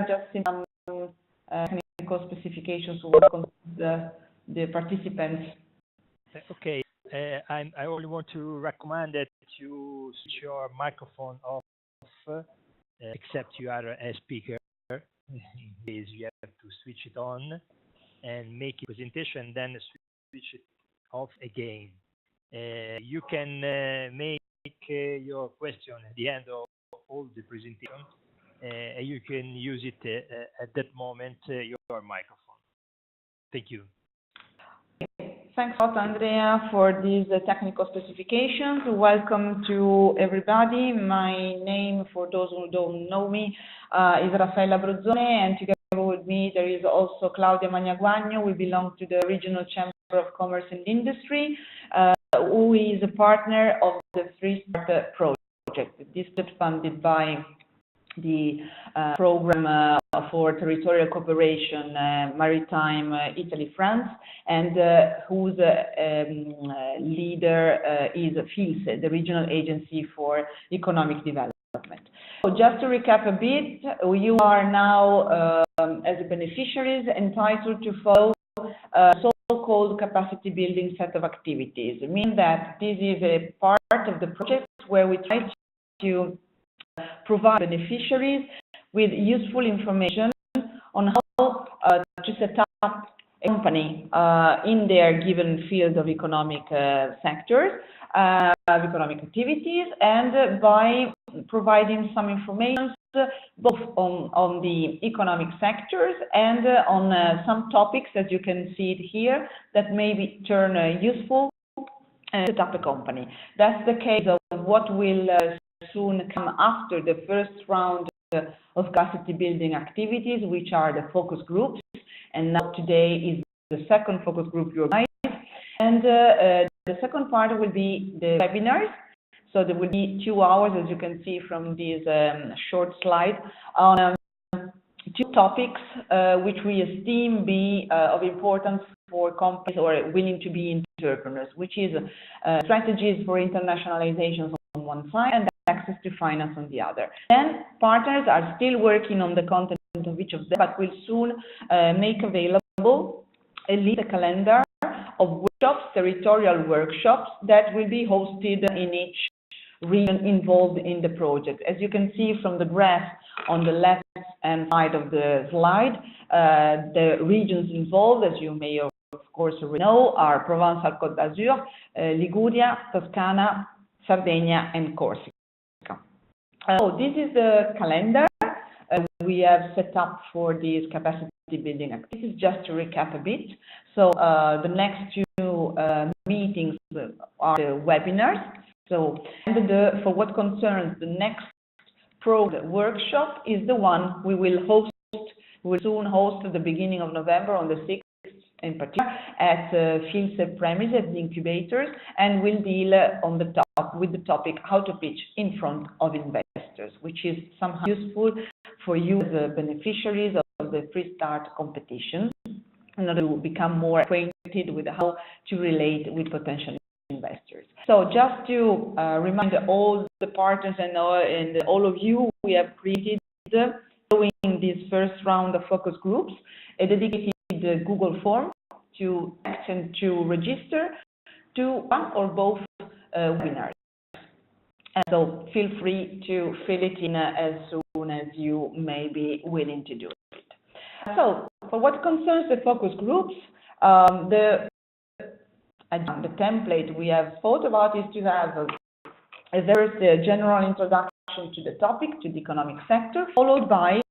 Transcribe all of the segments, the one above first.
just in some technical specifications to work on the participants. Okay, I only want to recommend that you switch your microphone off, except you are a speaker. In case you have to switch it on and make a presentation, then switch it off again. You can make your question at the end of all the presentation. You can use it at that moment, your microphone. Thank you. Thanks a lot, Andrea, for these technical specifications. Welcome to everybody. My name, for those who don't know me, is Raffaella Bruzzone, and together with me there is also Claudia Magnaguagno. We belong to the Regional Chamber of Commerce and Industry, who is a partner of the FRISTART project. This is funded by the program for territorial cooperation, maritime Italy-France, and whose leader is FILSE, the Regional Agency for Economic Development. So just to recap a bit, you are now, as beneficiaries, entitled to follow so-called capacity building set of activities, meaning that this is a part of the project where we try to provide beneficiaries with useful information on how to set up a company in their given field of economic sectors, economic activities, and by providing some information both on the economic sectors and on some topics, as you can see it here, that may turn useful and set up a company. That's the case of what will soon come after the first round of capacity building activities, which are the focus groups, and now today is the second focus group you organize. And the second part will be the webinars. So there will be 2 hours, as you can see from this short slide, on 2 topics which we esteem be of importance for companies or willing to be entrepreneurs, which is strategies for internationalization on one side and access to finance on the other. Then partners are still working on the content of each of them, but will soon make available at least a calendar of workshops, territorial workshops, that will be hosted in each region involved in the project. As you can see from the graph on the left-hand side of the slide, the regions involved, as you may of course already know, are Provence-Alpes-Côte d'Azur, Liguria, Toscana, Sardinia, and Corsica. So this is the calendar we have set up for these capacity building activities. Just to recap a bit, so the next 2 meetings are the webinars. So and for what concerns the next program workshop is the one we will host. We will soon host at the beginning of November, on the 6th in particular, at FILSE premise at the incubators, and will deal on the with the topic how to pitch in front of investors, which is somehow useful for you as beneficiaries of the FRISTART competition, in order to become more acquainted with how to relate with potential investors. So just to remind all the partners and all of you, we have created, following this first round of focus groups, a dedicated Google form to act and to register to one or both webinars. And so feel free to fill it in as soon as you may be willing to do it. So for what concerns the focus groups, the template we have thought about is to have a very general introduction to the topic, to the economic sector, followed by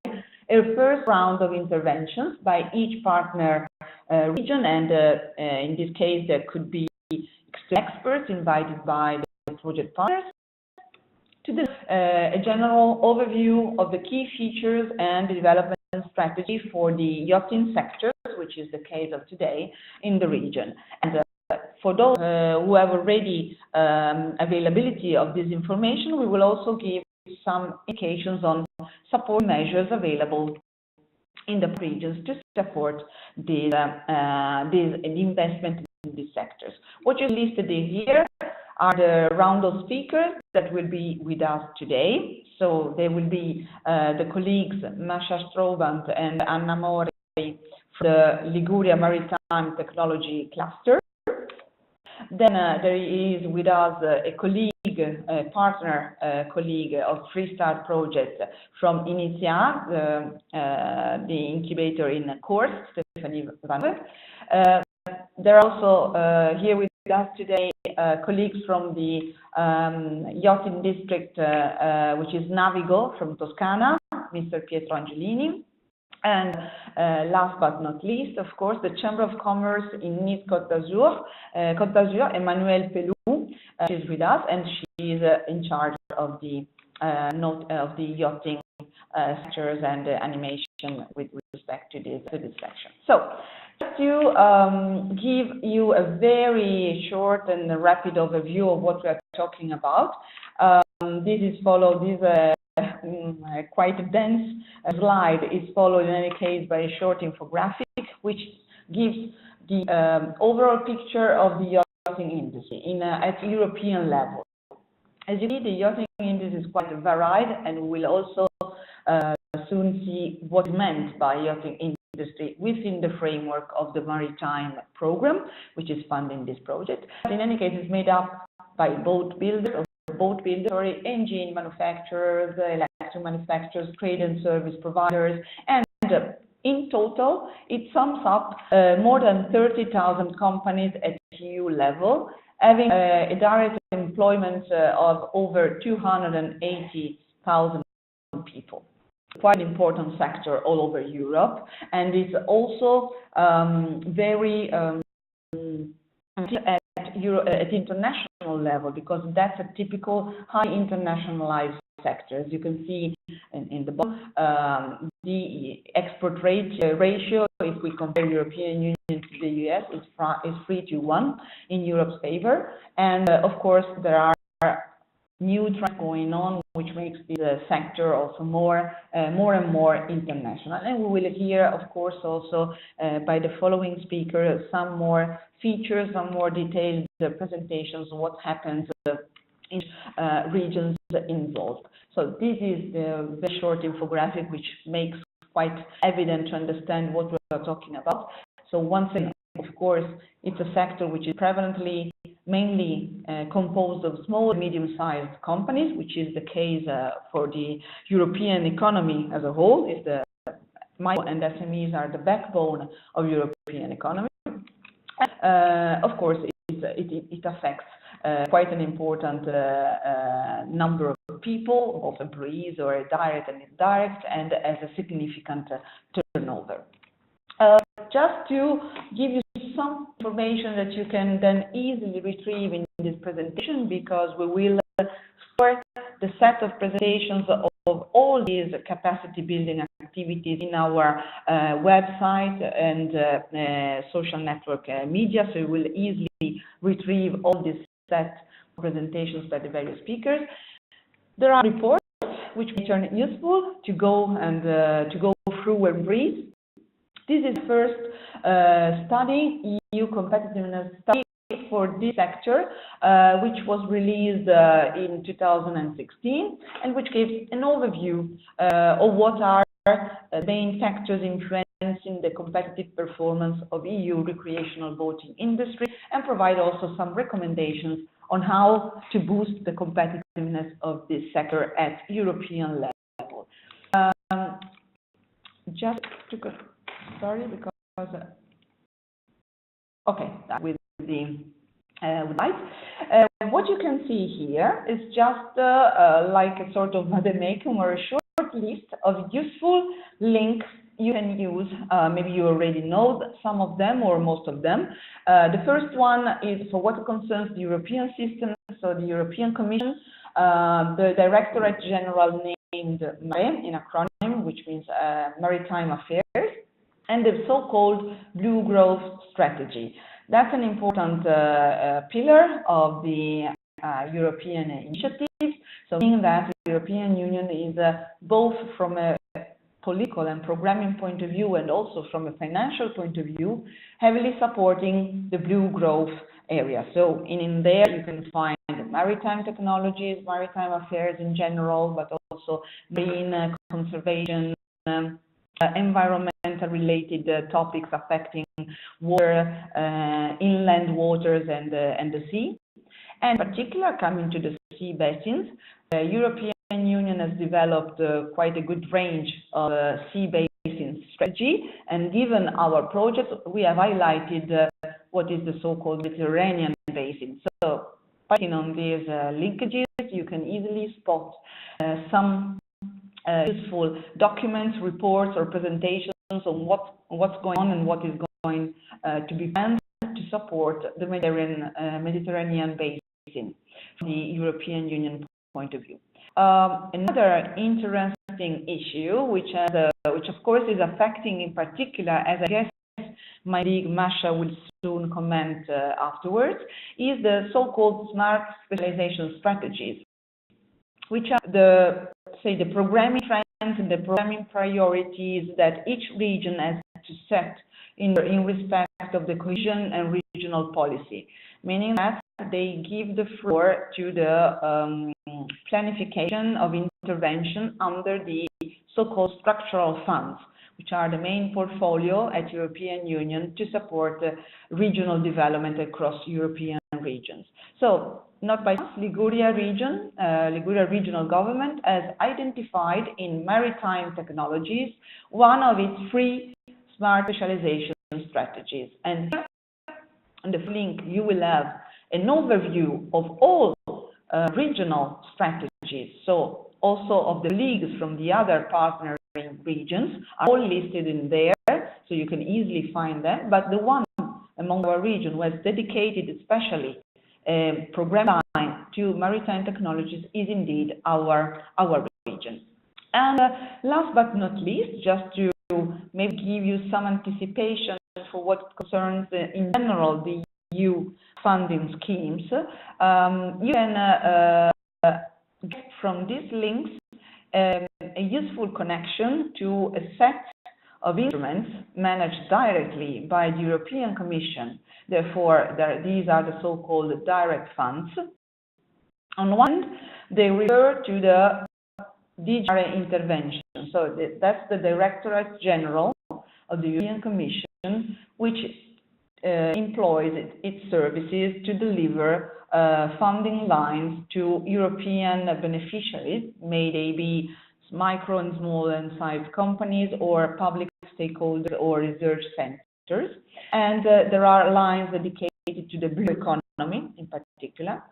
a first round of interventions by each partner region, and in this case there could be experts invited by the project partners, to a general overview of the key features and the development strategy for the yachting sector, which is the case of today in the region. And for those who have already availability of this information, we will also give some indications on support measures available in the regions to support the investment in these sectors. What you listed here are the round of speakers that will be with us today. So they will be the colleagues Masha Strobant and Anna Mori from the Liguria Maritime Technology Cluster. Then there is with us a colleague, a partner colleague of FRISTART project from Initia, the incubator in Cork, Stephanie Van Wert. There are also here with us today colleagues from the yachting district, which is Navigo from Toscana, Mr. Pietro Angelini. And last but not least, of course, the Chamber of Commerce in Nice Côte d'Azur, Emmanuelle Pelou, is with us, and she is in charge of the yachting sectors and animation with respect to this section. So, just to give you a very short and rapid overview of what we are talking about, this is followed. Quite a dense slide is followed in any case by a short infographic which gives the overall picture of the yachting industry at European level. As you see, the yachting industry is quite varied, and we will also soon see what is meant by yachting industry within the framework of the maritime program, which is funding this project. In any case, it's made up by boat builders, engine manufacturers, electric manufacturers, trade and service providers, and in total, it sums up more than 30,000 companies at EU level, having a direct employment of over 280,000 people. Quite an important sector all over Europe, and it's also very at international level, because that's a typical high internationalized sector. As you can see in the bottom, the export rate ratio, if we compare European Union to the US, is 3-1 in Europe's favor. And of course, there are new trends going on, which makes this sector also more and more international. And we will hear, of course, also by the following speaker, some more features, some more detailed presentations of what happens in regions involved. So this is the very short infographic, which makes quite evident to understand what we are talking about. So once again, of course, it's a sector which is prevalently mainly composed of small and medium-sized companies, which is the case for the European economy as a whole. Is the micro and SMEs are the backbone of European economy. Of course, it affects quite an important number of people, both employees or direct and indirect, and as a significant turnover. Just to give you some information that you can then easily retrieve in this presentation, because we will start the set of presentations of all these capacity building activities in our website and social network media, so you will easily retrieve all this set of presentations by the various speakers. There are reports which we turn useful to go through and read. This is the first study, EU competitiveness study for this sector, which was released in 2016, and which gives an overview of what are the main factors influencing the competitive performance of EU recreational boating industry, and provide also some recommendations on how to boost the competitiveness of this sector at European level. Just to go. Sorry, because okay, with the slide. What you can see here is just like a sort of vademecum or a short list of useful links you can use. Maybe you already know some of them or most of them. The first one is for what concerns the European system, so the European Commission, the Directorate General named MARE in acronym, which means Maritime Affairs, and the so-called Blue Growth Strategy. That's an important pillar of the European initiative, so meaning that the European Union is both from a political and programming point of view, and also from a financial point of view, heavily supporting the blue growth area. So in there you can find maritime technologies, maritime affairs in general, but also marine conservation, environmental related topics affecting water, inland waters and the sea. And in particular, coming to the sea basins, the European Union has developed quite a good range of sea basin strategy, and given our project, we have highlighted what is the so-called Mediterranean basin. So, working on these linkages, you can easily spot some useful documents, reports, or presentations on what's going on and what is going to be planned to support the Mediterranean basin from the European Union point of view. Another interesting issue, which of course is affecting in particular, as I guess my colleague Masha will soon comment afterwards, is the so-called smart specialization strategies, which are the programming trends and the programming priorities that each region has to set in respect of the cohesion and regional policy, meaning that they give the floor to the planification of intervention under the so-called structural funds, which are the main portfolio at European Union to support regional development across European regions. So, not by chance, Liguria regional government has identified in maritime technologies one of its 3 smart specialization strategies. And here on the link you will have an overview of all regional strategies. So also of the leagues from the other partnering regions are all listed in there, so you can easily find them. But the one among our region who has dedicated especially program line to maritime technologies is indeed our region. And last but not least, just to maybe give you some anticipation for what concerns in general the EU funding schemes, you can get from these links a useful connection to a set of instruments managed directly by the European Commission. Therefore, these are the so-called direct funds. On one hand, they refer to the DG intervention. So that's the Directorate General of the European Commission, which employs its services to deliver funding lines to European beneficiaries, may they be micro and small and sized companies or public stakeholders or research centers. And there are lines dedicated to the blue economy in particular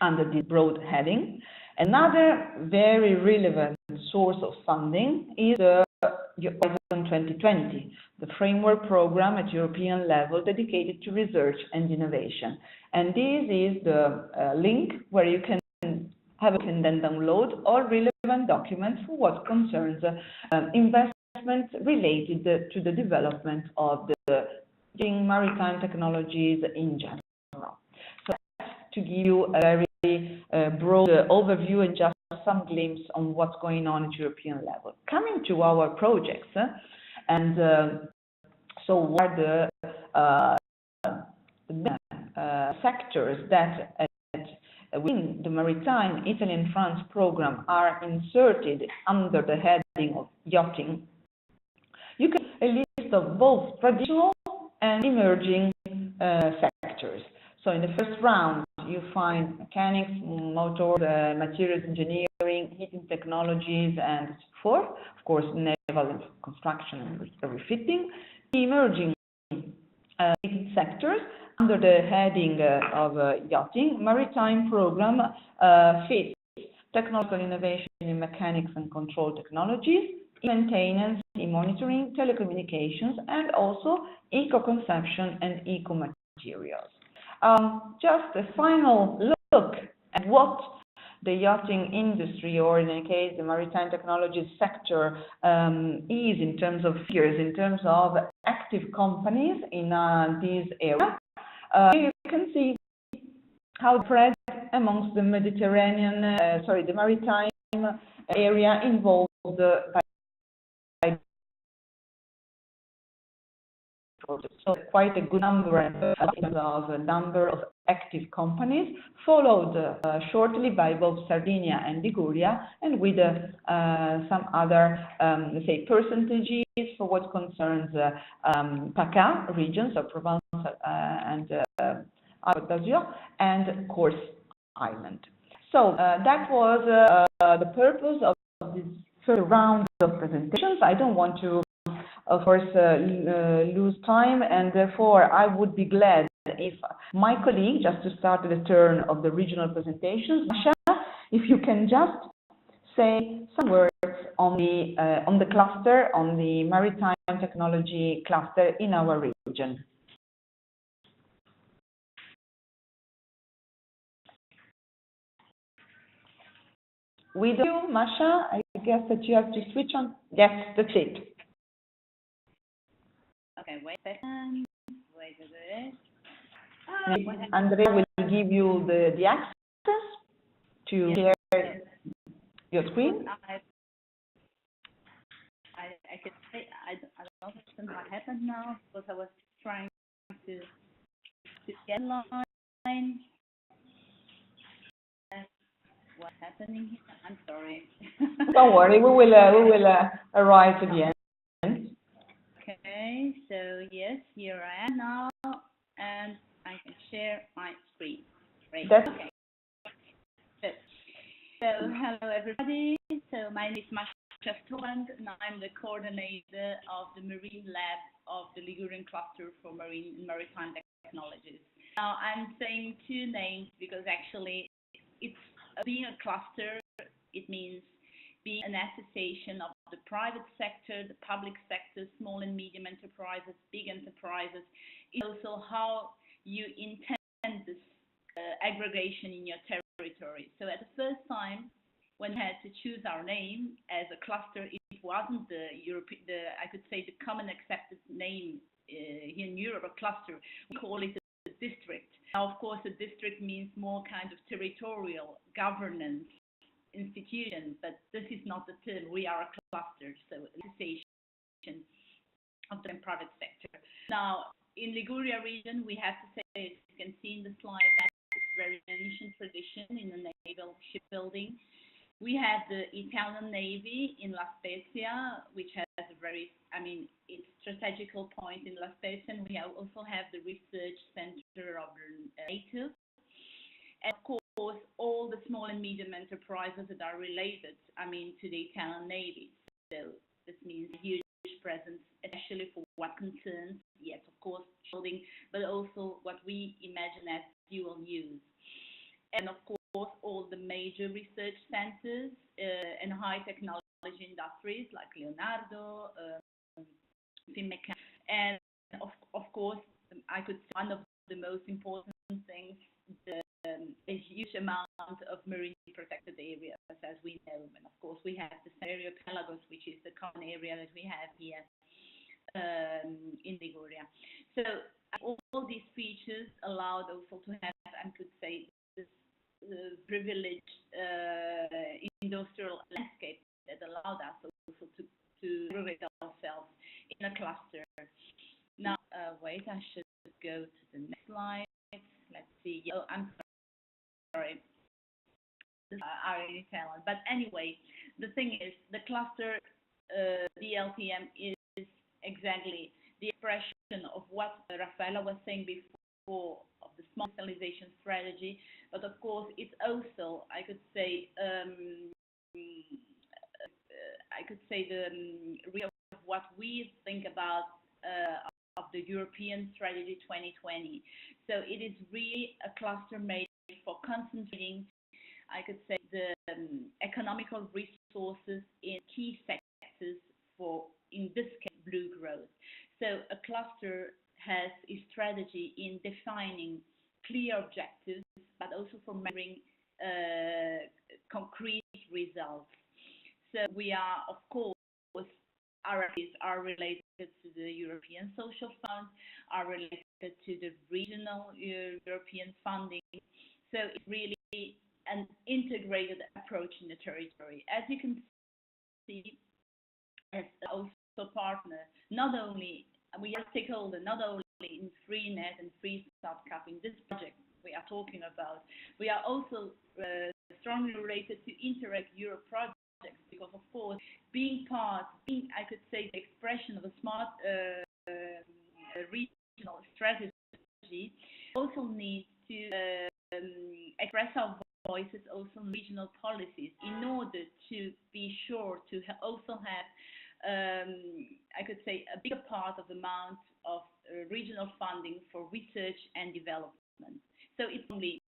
under this broad heading. Another very relevant source of funding is the Horizon 2020, the framework program at European level dedicated to research and innovation. And this is the link where you can have a look and then download all relevant documents for what concerns investment related to the development of the maritime technologies in general. So that's to give you a very broad overview and just some glimpse on what's going on at European level. Coming to our projects, and so what are the sectors that within the Maritime Italy and France program are inserted under the heading of yachting. You can see a list of both traditional and emerging sectors. So in the first round, you find mechanics, motors, materials engineering, heating technologies, and so forth. Of course, naval construction and refitting. The emerging sectors under the heading of yachting, maritime program fits technological innovation in mechanics and control technologies, maintenance, monitoring, telecommunications, and also eco-conception and eco-materials. Just a final look at what the yachting industry, or in any case the maritime technologies sector, is in terms of figures, in terms of active companies in this area. You can see how spread amongst the Mediterranean, the maritime area involved by projects. So quite a good number in terms of a number of active companies, followed shortly by both Sardinia and Liguria, and with some other, let's say, percentages for what concerns PACA regions, so Provence and Côte d'Azur, and Corse Island. So that was the purpose of this first round of presentations. I don't want to, of course, lose time, and therefore I would be glad if my colleague, just to start the turn of the regional presentations, Masha, if you can just say some words on the cluster, on the maritime technology cluster in our region. We do, Masha. I guess that you have to switch on. Yes, that's it. Okay, wait a second. Wait a minute. Andrea will give you the access to share your screen. I could say I don't understand what happened now because I was trying to get online. What's happening here? I'm sorry. Don't worry, we will arrive to the end. Okay, so yes, here I am now, and I can share my screen. Great. Okay. Good. So hello everybody. So my name is Masha Stoland, and I'm the coordinator of the Marine Lab of the Ligurian Cluster for Marine and Maritime Technologies. Now I'm saying two names because actually it's being a cluster, it means being an association of the private sector, the public sector, small and medium enterprises, big enterprises. It's also how you intend this aggregation in your territory. So at the first time, when we had to choose our name as a cluster, it wasn't I could say the common accepted name here in Europe, a cluster. We call it a district. Now, of course, a district means more kind of territorial governance institution, but this is not the term. We are a cluster, so an association of the private sector. Now, in Liguria region, we have to say, as you can see in the slide, that it's very ancient tradition in the naval shipbuilding. We have the Italian Navy in La Spezia, which has a very, it's strategical point in La Spezia, and we also have the research center of the NATO. And of course, all the small and medium enterprises that are related, to the Italian Navy. So this means a huge presence, especially for what concerns, yes, of course, building, but also what we imagine as dual use. And of course, all the major research centers and high technology industries like Leonardo, Finmeccan, and of course, I could say one of the most important things, a huge amount of marine protected areas, as we know. And of course, we have the area Pelagos, which is the common area that we have here in Liguria. So all these features allowed also to have, I could say, this privileged industrial landscape that allowed us also to aggregate ourselves in a cluster. Now, wait, I should go to the next slide. Let's see. Oh, I'm sorry. I already tell it. But anyway, the thing is, the cluster, the LTM is exactly the expression of what Raffaella was saying before, of the small specialization strategy. But of course, it's also, I could say, the real of what we think about of the European Strategy 2020. So it is really a cluster made for concentrating, I could say, the economical resources in key sectors for, in this case, blue growth. So a cluster has a strategy in defining clear objectives, but also for measuring concrete results. So we are, of course, our activities are related to the European Social Fund, are related to the regional European funding. So it's really an integrated approach in the territory. As you can see, as also partner, not only we are a stakeholder not only in FreeNet and FRISTART Cup in this project we are talking about. We are also strongly related to Interact Europe projects because, of course, being I could say, the expression of a smart regional strategy also needs to express our voices also in regional policies in order to be sure to also have I could say a bigger part of the amount of regional funding for research and development. So it's only,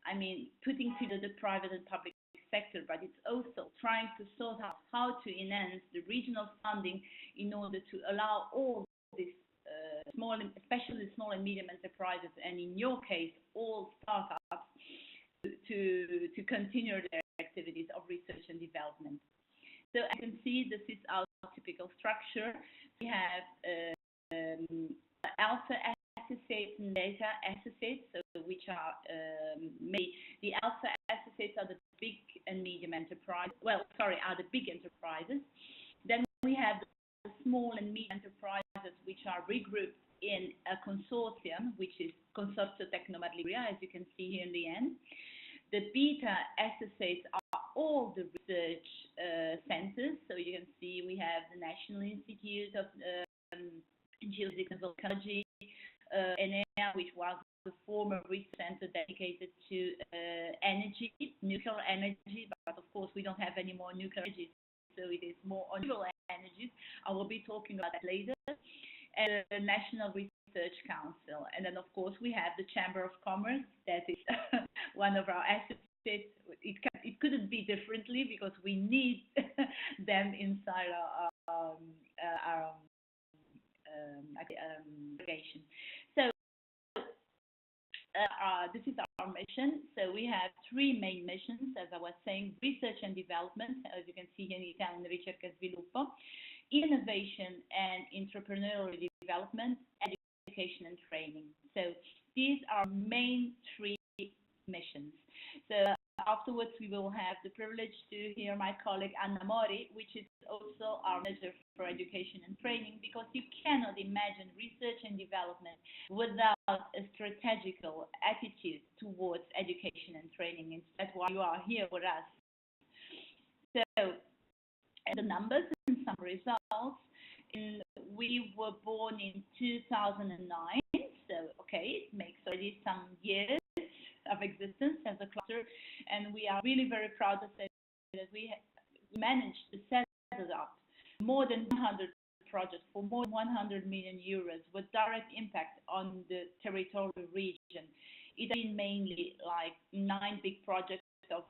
I mean, putting together the private and public sector, but it's also trying to sort out how to enhance the regional funding in order to allow all these especially small and medium enterprises, and in your case, all startups, to continue their activities of research and development. So I can see this is our typical structure. We have alpha associates and beta associates, so which are the alpha associates are the big and medium enterprises. Are the big enterprises. Then we have the small and medium enterprises, which are regrouped in a consortium, which is Consorzio Tecnomateriale, as you can see here in the end. The beta associates are all the research centers. So you can see we have the National Institute of Geophysics and Volcanology, ENEA, which was the former research center dedicated to energy, nuclear energy, but of course we don't have any more nuclear energy, so it is more on renewable energies. I will be talking about that later. And the National Research Council. And then, of course, we have the Chamber of Commerce. That is one of our assets. It couldn't be differently because we need them inside our organization. So this is our mission. So we have three main missions, as I was saying: research and development, as you can see here in Italian, ricerca e sviluppo; innovation and entrepreneurial development; education and training. So these are main three missions. So afterwards we will have the privilege to hear my colleague Anna Mori, which is also our manager for education and training, because you cannot imagine research and development without a strategical attitude towards education and training. And that's why you are here with us. So the numbers and some results. We were born in 2009, so okay, it makes already some years of existence as a cluster, and we are really very proud to say that we managed to set it up more than 100 projects for more than 100 million euros with direct impact on the territorial region. It has been mainly like 9 big projects of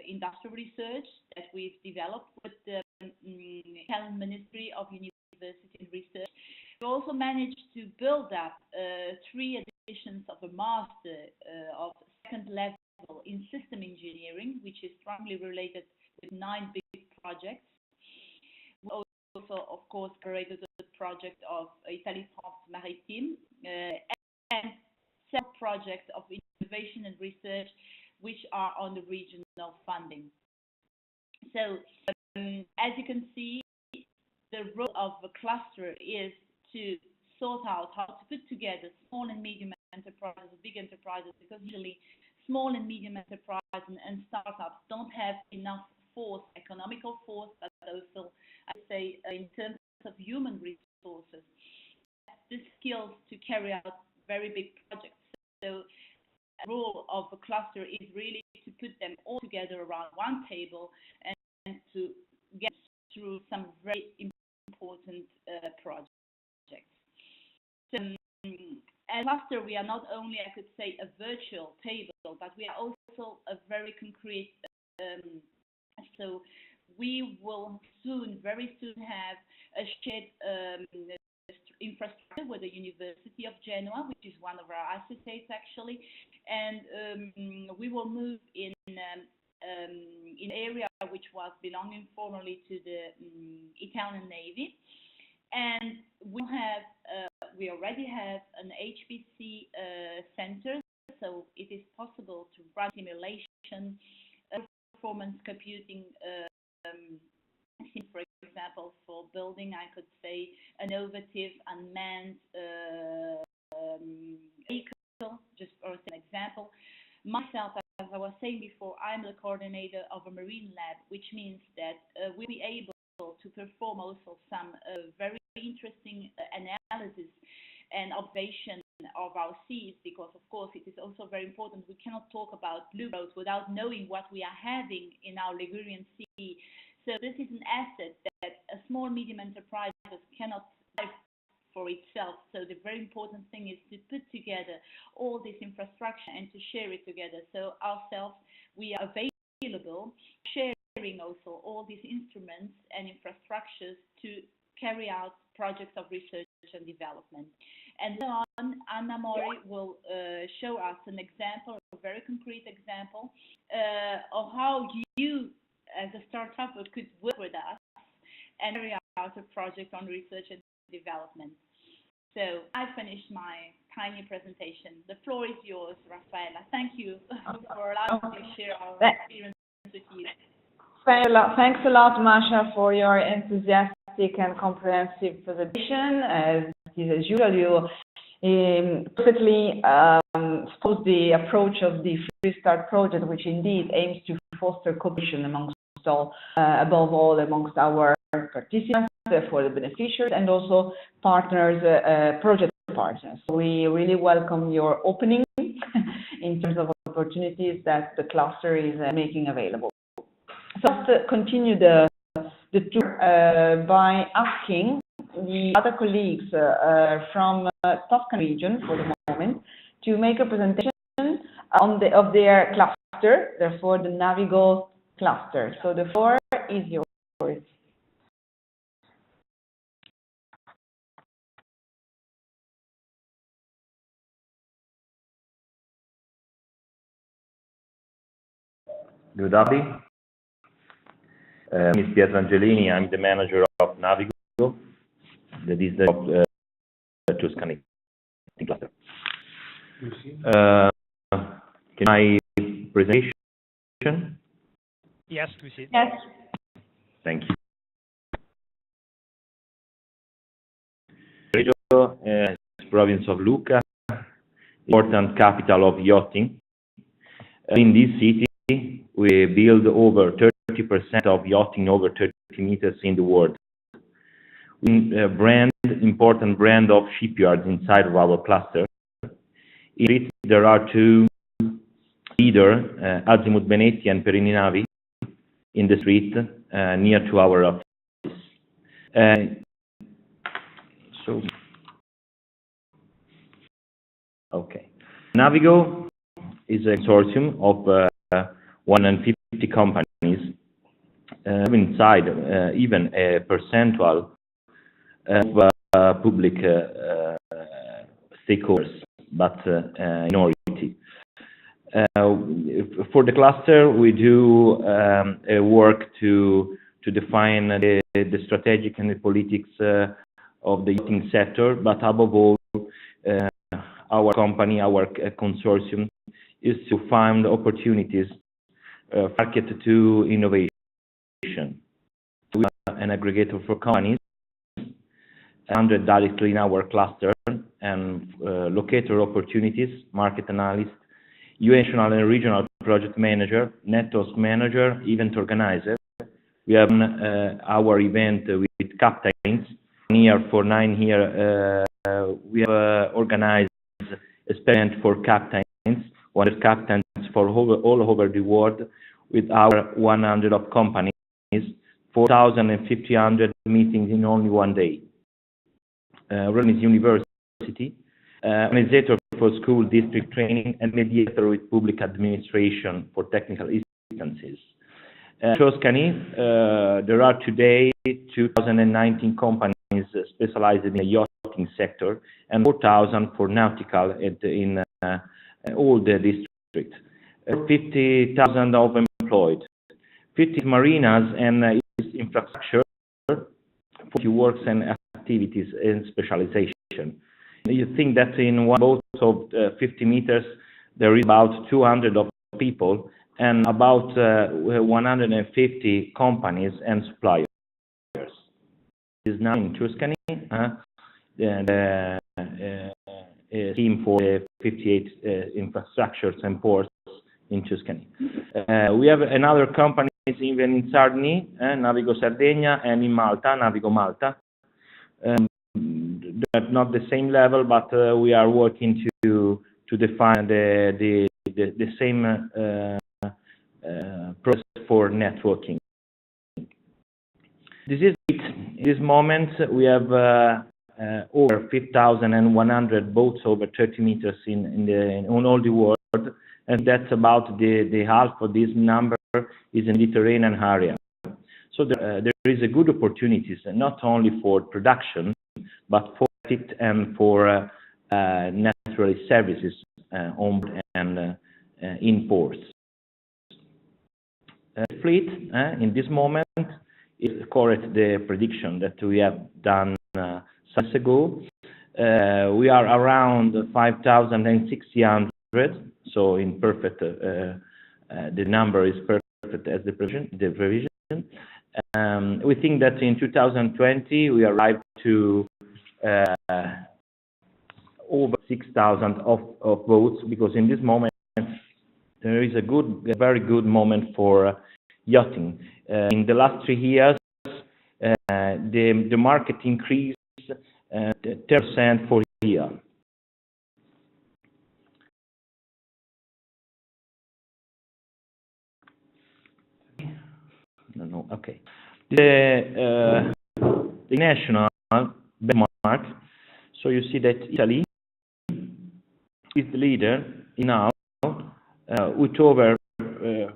industrial research that we've developed with the Italian Ministry of University and Research. We also managed to build up 3 editions of a master of second level in system engineering, which is strongly related with 9 big projects. We also, of course, created the project of Italie France Maritime and several projects of innovation and research which are on the regional funding. So, as you can see, the role of the cluster is to sort out how to put together small and medium enterprises, big enterprises, because usually small and medium enterprises and startups don't have enough force, economical force, but also, I say, in terms of human resources, the skills to carry out very big projects. So the role of the cluster is really to put them all together around one table and to get through some very important projects. So, as a cluster, we are not only, I could say, a virtual table, but we are also a very concrete. So we will very soon have a shared infrastructure with the University of Genoa, which is one of our associates actually, and we will move in an area which was belonging formerly to the Italian Navy, and we already have an HPC center, so it is possible to run simulation, performance computing for example, for building, I could say, innovative unmanned vehicle, just as an example. Myself, as I was saying before, I'm the coordinator of a marine lab, which means that we'll be able to perform also some very interesting analysis and observation of our seas, because of course it is also very important. We cannot talk about blue growth without knowing what we are having in our Ligurian Sea. So this is an asset that a small medium enterprise cannot survive for itself. So the very important thing is to put together all this infrastructure and to share it together. So ourselves, we are available, sharing also all these instruments and infrastructures to carry out projects of research and development. And then on, Anna Mori will show us an example, a very concrete example of how you, as a startup, could work with us and carry out a project on research and development. So I finished my tiny presentation. The floor is yours, Raffaella. Thank you for allowing me to share our experience with you. Thanks a lot, Masha, for your enthusiastic and comprehensive presentation. As usual, you perfectly exposed the approach of the FRISTART project, which indeed aims to foster cooperation amongst all, above all amongst our participants, for the beneficiaries, and also partners, project partners. We really welcome your opening in terms of opportunities that the cluster is making available. So let's continue the tour by asking the other colleagues from Tuscan region for the moment to make a presentation of their cluster, therefore the Navigo cluster. So the floor is yours. Good afternoon. My name is Pietro Angelini. I'm the manager of Navigo, that is the Tuscany cluster. Can I presentation? Yes, we see. Yes. Thank you. Reggio is province of Lucca, important capital of yachting. In this city, we build over 30% of yachting over 30 meters in the world. We important brand of shipyards inside of our cluster. In it, there are two leaders, Azimut Benetti and Perini Navi, in the street near to our office. Okay. Navigo is a consortium of 150 companies, inside even a percentual of public stakeholders, but minority. For the cluster, we do work to define the strategic and the politics of the yachting sector, but above all, our company, our consortium, is to find opportunities market to innovation. We are an aggregator for companies under directly in our cluster and locator opportunities, market analyst, national and regional project manager, network manager, event organizer. We have our event with captains. For 9 years, we have organized event for captains, 100 captains for all over the world, with our 100 of companies, 4,500 meetings in only one day. Run University, organizer for school district training, and mediator with public administration for technical instances. Tuscany, there are today 2,019 companies specialized in the yachting sector, and 4,000 for nautical in all the districts. 50,000 of employed, 50 marinas and infrastructure, 40 works and activities and specialization. You think that in one boat of 50 meters, there is about 200 of people and about 150 companies and suppliers. now in Tuscany, the scheme for the 58 infrastructures and ports in Tuscany. We have another companies even in Sardinia, Navigo Sardegna, and in Malta, Navigo Malta. At not the same level, but we are working to define the same process for networking. This is it. In this moment, we have over 5,100 boats over 30 meters on all the world, and that's about the half of this number is in the Mediterranean area. So there is a good opportunities, not only for production, but for it and for natural services on and in ports. Fleet in this moment is correct the prediction that we have done months ago. We are around 5,600, so in perfect, the number is perfect as the provision. We think that in 2020 we arrived to over 6,000 of boats, because in this moment there is a very good moment for yachting. In the last 3 years, the market increased 10% for year. No, okay. The national benchmark. So you see that Italy is the leader now with over 50%,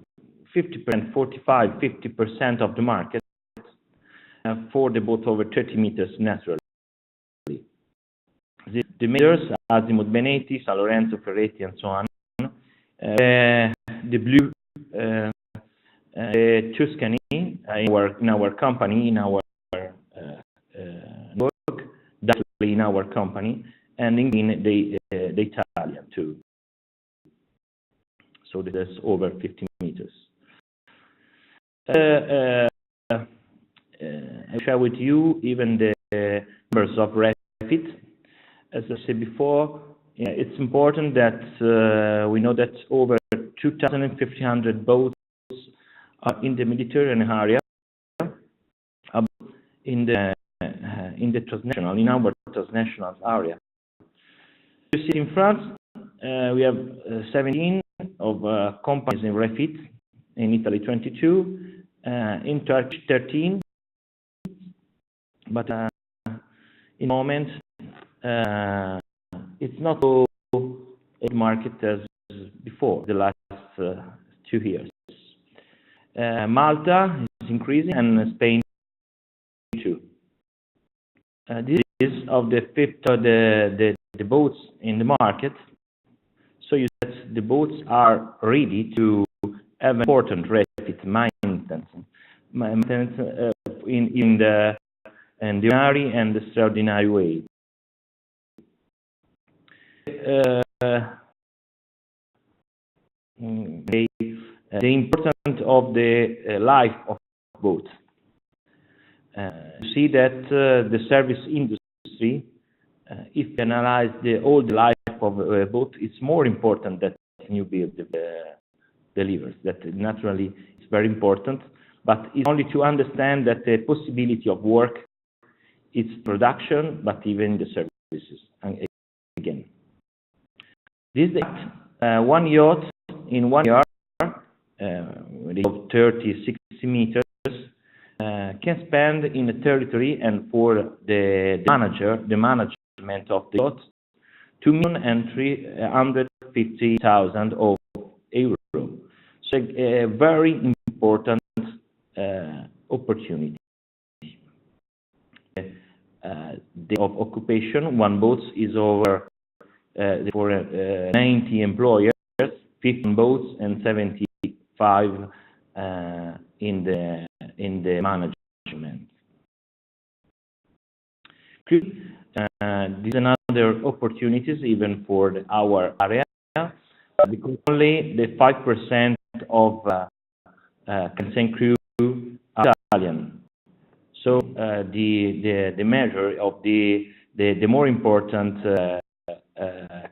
45-50% of the market for the boat over 30 meters naturally. The majors, Azimut Benetti, San Lorenzo, Ferretti, and so on. The blue, Tuscany, in our company, in our work, definitely in our company, and in the Italian too. So that's over 50 meters. I share with you even the numbers of refit. As I said before, it's important that we know that over 2,500 boats are in the Mediterranean area, in the transnational, in our transnational area. You see in France, we have 17 of companies in refit, in Italy 22, in Turkey 13, but in the moment it's not so a market as before the last 2 years. Malta is increasing, and Spain too. This is of the fifth of the boats in the market. So you said the boats are ready to have important refit maintenance in the ordinary and extraordinary way. The importance of the life of boats. You see that the service industry, if you analyze all the life of a boat, it's more important that new build delivers. That naturally is very important, but it's only to understand that the possibility of work, it's production, but even the services. And again, this one yacht in 1 year, 30, 60 meters, can spend in the territory and for the management of the yacht, 2,350,000 €. So a very important opportunity. The of occupation, one boat is over for 90 employers, 15 boats, and 75 in the management. These are another opportunities even for our area, because only the 5% of consent crew are Italian. So the measure of the more important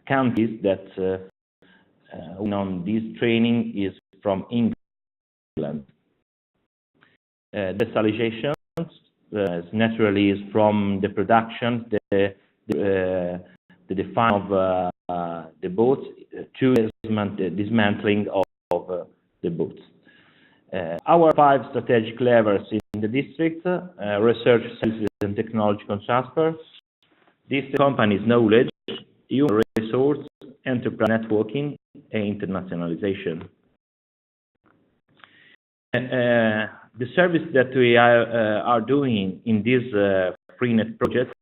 countries that on this training is from England. Desalination naturally is from the production, the define of the boats to the dismantling of the boats. Our 5 strategic levers in the district: research, services, and technological transfer, district companies knowledge, human resource, enterprise networking, and internationalization. The service that we are doing in this FRINET project,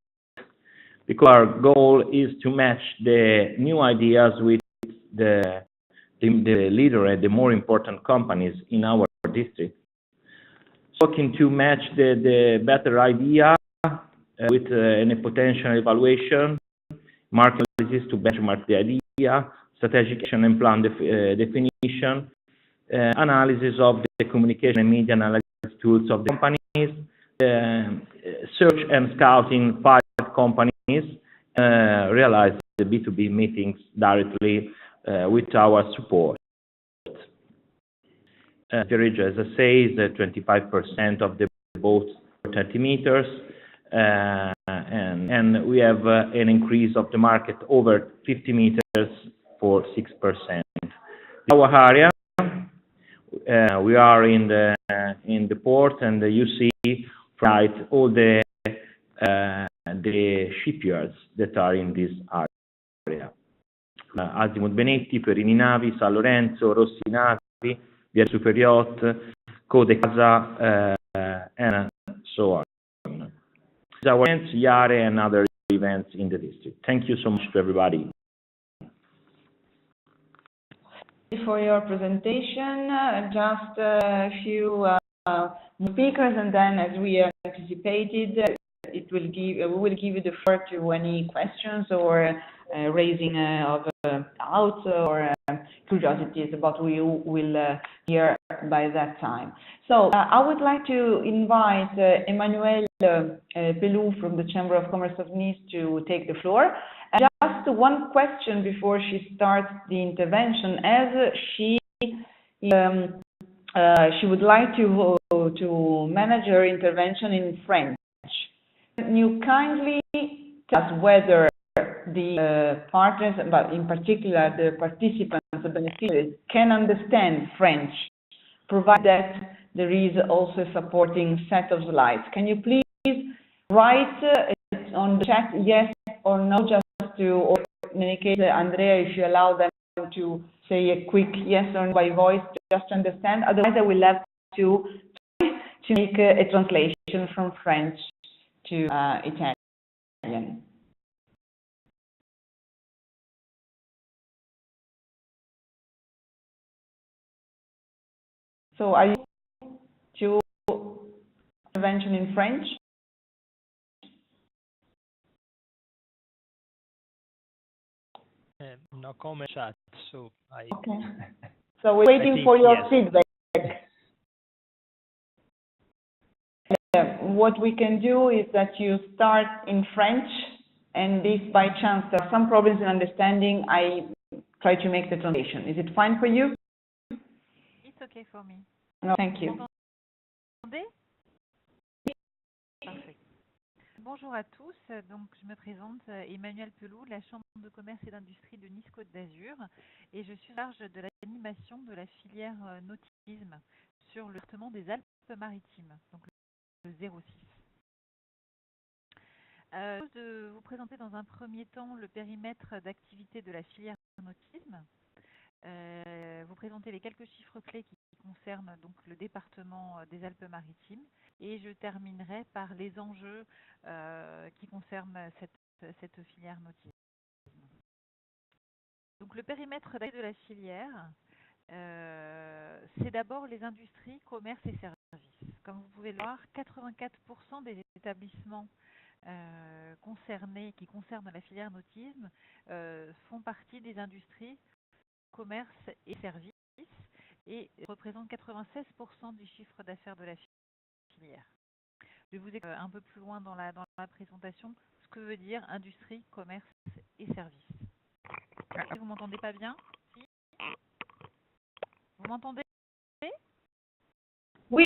because our goal is to match the new ideas with the leader and the more important companies in our district. Looking to match the better idea with a potential evaluation, market analysis to benchmark the idea, strategic action and plan definition, analysis of the communication and media analysis tools of the companies, search and scouting 5 companies, realize the B2B meetings directly with our support. Average, as I say, is 25% of the boats for 30 meters, and we have an increase of the market over 50 meters for 6%. Our area, we are in the port, and you see right all the shipyards that are in this area. Azimut Benetti, Perini Navi, San Lorenzo, Rossi Navi, Via Super Yacht, Code Casa, and so on. These are our events, Yare, and other events in the district. Thank you so much to everybody. For your presentation, just a few speakers, and then, as we anticipated, we will give you the floor to any questions or raising of doubts or curiosities about what you will hear by that time. So I would like to invite Emmanuelle Pelou from the Chamber of Commerce of Nice to take the floor. And just one question before she starts the intervention, as she would like to manage her intervention in French. Can you kindly tell us whether the partners, but in particular the participants, the beneficiaries, can understand French, provided that there is also a supporting set of slides? Can you please write on the chat yes or no, just to, or in any case, Andrea, if you allow them to say a quick yes or no by voice, just to understand. Otherwise, I will have to make a translation from French to Italian. So are you to intervention in French? No comment chat, so I... Okay. So we're waiting for your feedback. What we can do is that you start in French, and if by chance there are some problems in understanding, I try to make the translation. Is it fine for you? It's okay for me. No, thank you. Parfait. Bonjour à tous, donc je me présente Emmanuelle Pelou, de la Chambre de commerce et d'industrie de Nice-Côte d'Azur, et je suis en charge de l'animation de la filière nautisme sur le département des Alpes-Maritimes, donc le 06. Je propose de vous présenter dans un premier temps le périmètre d'activité de la filière nautisme, vous présenter les quelques chiffres clés qui concernent donc le département des Alpes-Maritimes, et je terminerai par les enjeux qui concernent cette filière nautisme. Donc le périmètre d'activité de la filière, c'est d'abord les industries, commerces et services. Comme vous pouvez le voir, 84% des établissements qui concernent la filière nautisme font partie des industries, commerces et services, et représentent 96% du chiffre d'affaires de la filière. Je vais vous expliquer un peu plus loin dans la présentation ce que veut dire industrie, commerce et services. Vous m'entendez pas bien? Si? Vous m'entendez? Oui.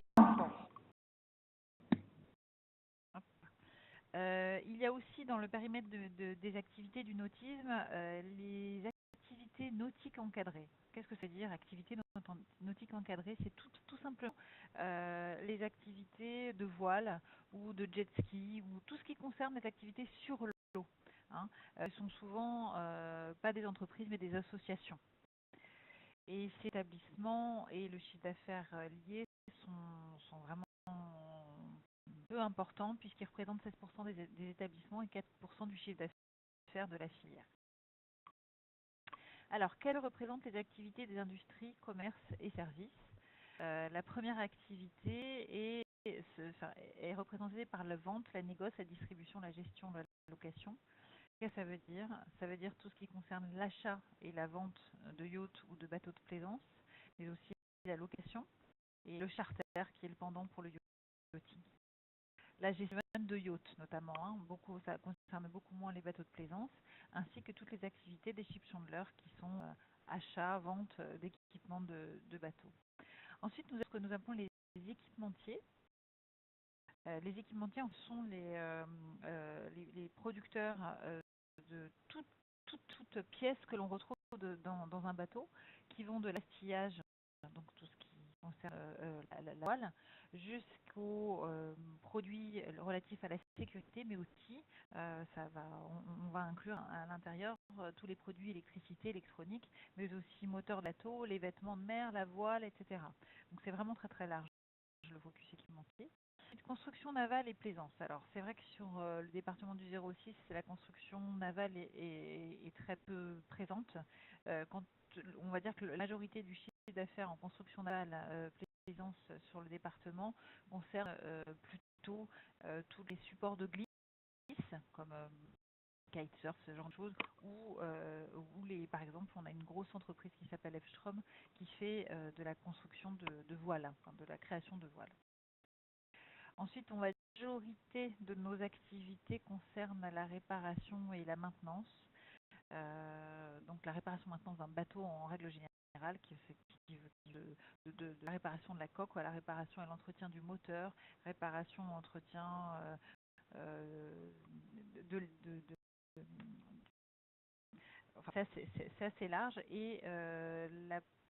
Il y a aussi dans le périmètre des activités du nautisme les activités nautiques encadrées. Qu'est-ce que ça veut dire activités nautiques encadrées? C'est tout simplement les activités de voile ou de jet ski ou tout ce qui concerne les activités sur l'eau. Hein. Sont souvent pas des entreprises mais des associations. Et ces établissements et le chiffre d'affaires liés sont vraiment peu importants puisqu'ils représentent 16% des établissements et 4% du chiffre d'affaires de la filière. Alors, quelles représentent les activités des industries, commerces et services? La première activité est représentée par la vente, la négoce, la distribution, la gestion, la location. Qu'est-ce que ça veut dire? Ça veut dire tout ce qui concerne l'achat et la vente de yachts ou de bateaux de plaisance, mais aussi la location et le charter qui est le pendant pour le yachting. La gestion de yachts notamment, hein, ça concerne beaucoup moins les bateaux de plaisance, ainsi que toutes les activités des ship chandlers qui sont achat, vente d'équipements de bateaux. Ensuite, nous avons ce que nous appelons les équipementiers. Les équipementiers sont les producteurs de toute pièce que l'on retrouve dans un bateau, qui vont de l'astillage, donc tout ce qui concerne la voile, jusqu'aux produits relatifs à la sécurité, mais aussi on va inclure à l'intérieur tous les produits électricité, électronique, mais aussi moteur de bateau, les vêtements de mer, la voile, etc. Donc c'est vraiment très très large le focus équipementier. Construction navale et plaisance. Alors c'est vrai que sur le département du 06, la construction navale est très peu présente. Quand on va dire que la majorité du chiffre d'affaires en construction navale plaisance sur le département concerne plutôt tous les supports de glisse comme kitesurf, ce genre de choses, ou par exemple, on a une grosse entreprise qui s'appelle F-Strom qui fait de la construction de voiles, enfin, de la création de voiles. Ensuite, la majorité de nos activités concernent la réparation et la maintenance. Donc la réparation-maintenance d'un bateau en règle générale, qui de la réparation de la coque, à la réparation et l'entretien du moteur, réparation, entretien enfin, c'est assez large et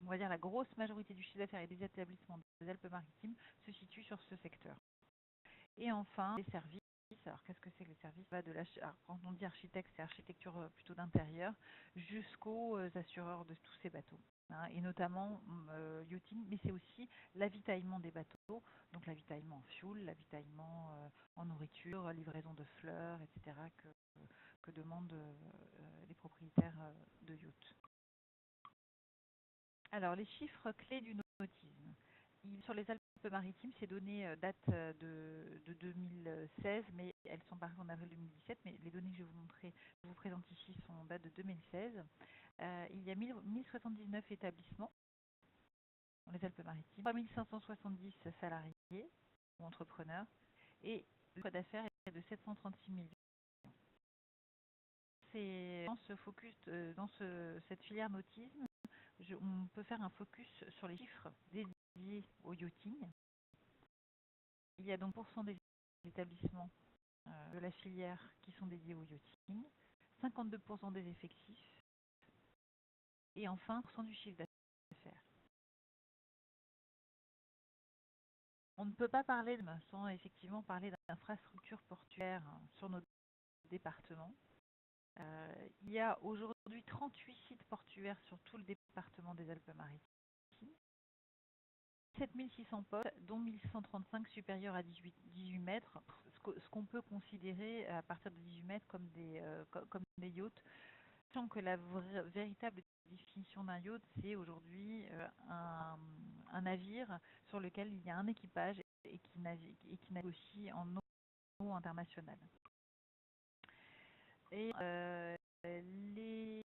on va dire la grosse majorité du chiffre d'affaires et des établissements des Alpes-Maritimes se situe sur ce secteur. Et enfin, les services. Alors, qu'est-ce que c'est que les services? Quand on dit architecte, c'est architecture plutôt d'intérieur, jusqu'aux assureurs de tous ces bateaux. Hein, et notamment yachting, mais c'est aussi l'avitaillement des bateaux, donc l'avitaillement en fuel, l'avitaillement en nourriture, livraison de fleurs, etc., que demandent les propriétaires de yachts. Alors, les chiffres clés du nautisme. Sur les Alpes-Maritimes, ces données datent de 2016, mais elles sont parues en avril 2017. Mais les données que je vous présente ici datent de 2016. Il y a 1079 établissements dans les Alpes-Maritimes, 3570 salariés ou entrepreneurs, et le chiffre d'affaires est de 736 millions. Dans ce focus, cette filière nautisme, on peut faire un focus sur les chiffres dédiés au yachting. Il y a donc % des établissements de la filière qui sont dédiés au yachting, 52% des effectifs et enfin 1% du chiffre d'affaires. On ne peut pas parler sans effectivement parler d'infrastructures portuaires sur notre département. Il y a aujourd'hui 38 sites portuaires sur tout le département des Alpes-Maritimes. 7600 postes, dont 1135 supérieurs à 18 mètres, ce qu'on peut considérer à partir de 18 mètres comme des yachts, sachant que la véritable définition d'un yacht, c'est aujourd'hui un navire sur lequel il y a un équipage et qui navigue aussi en eau internationale. Et les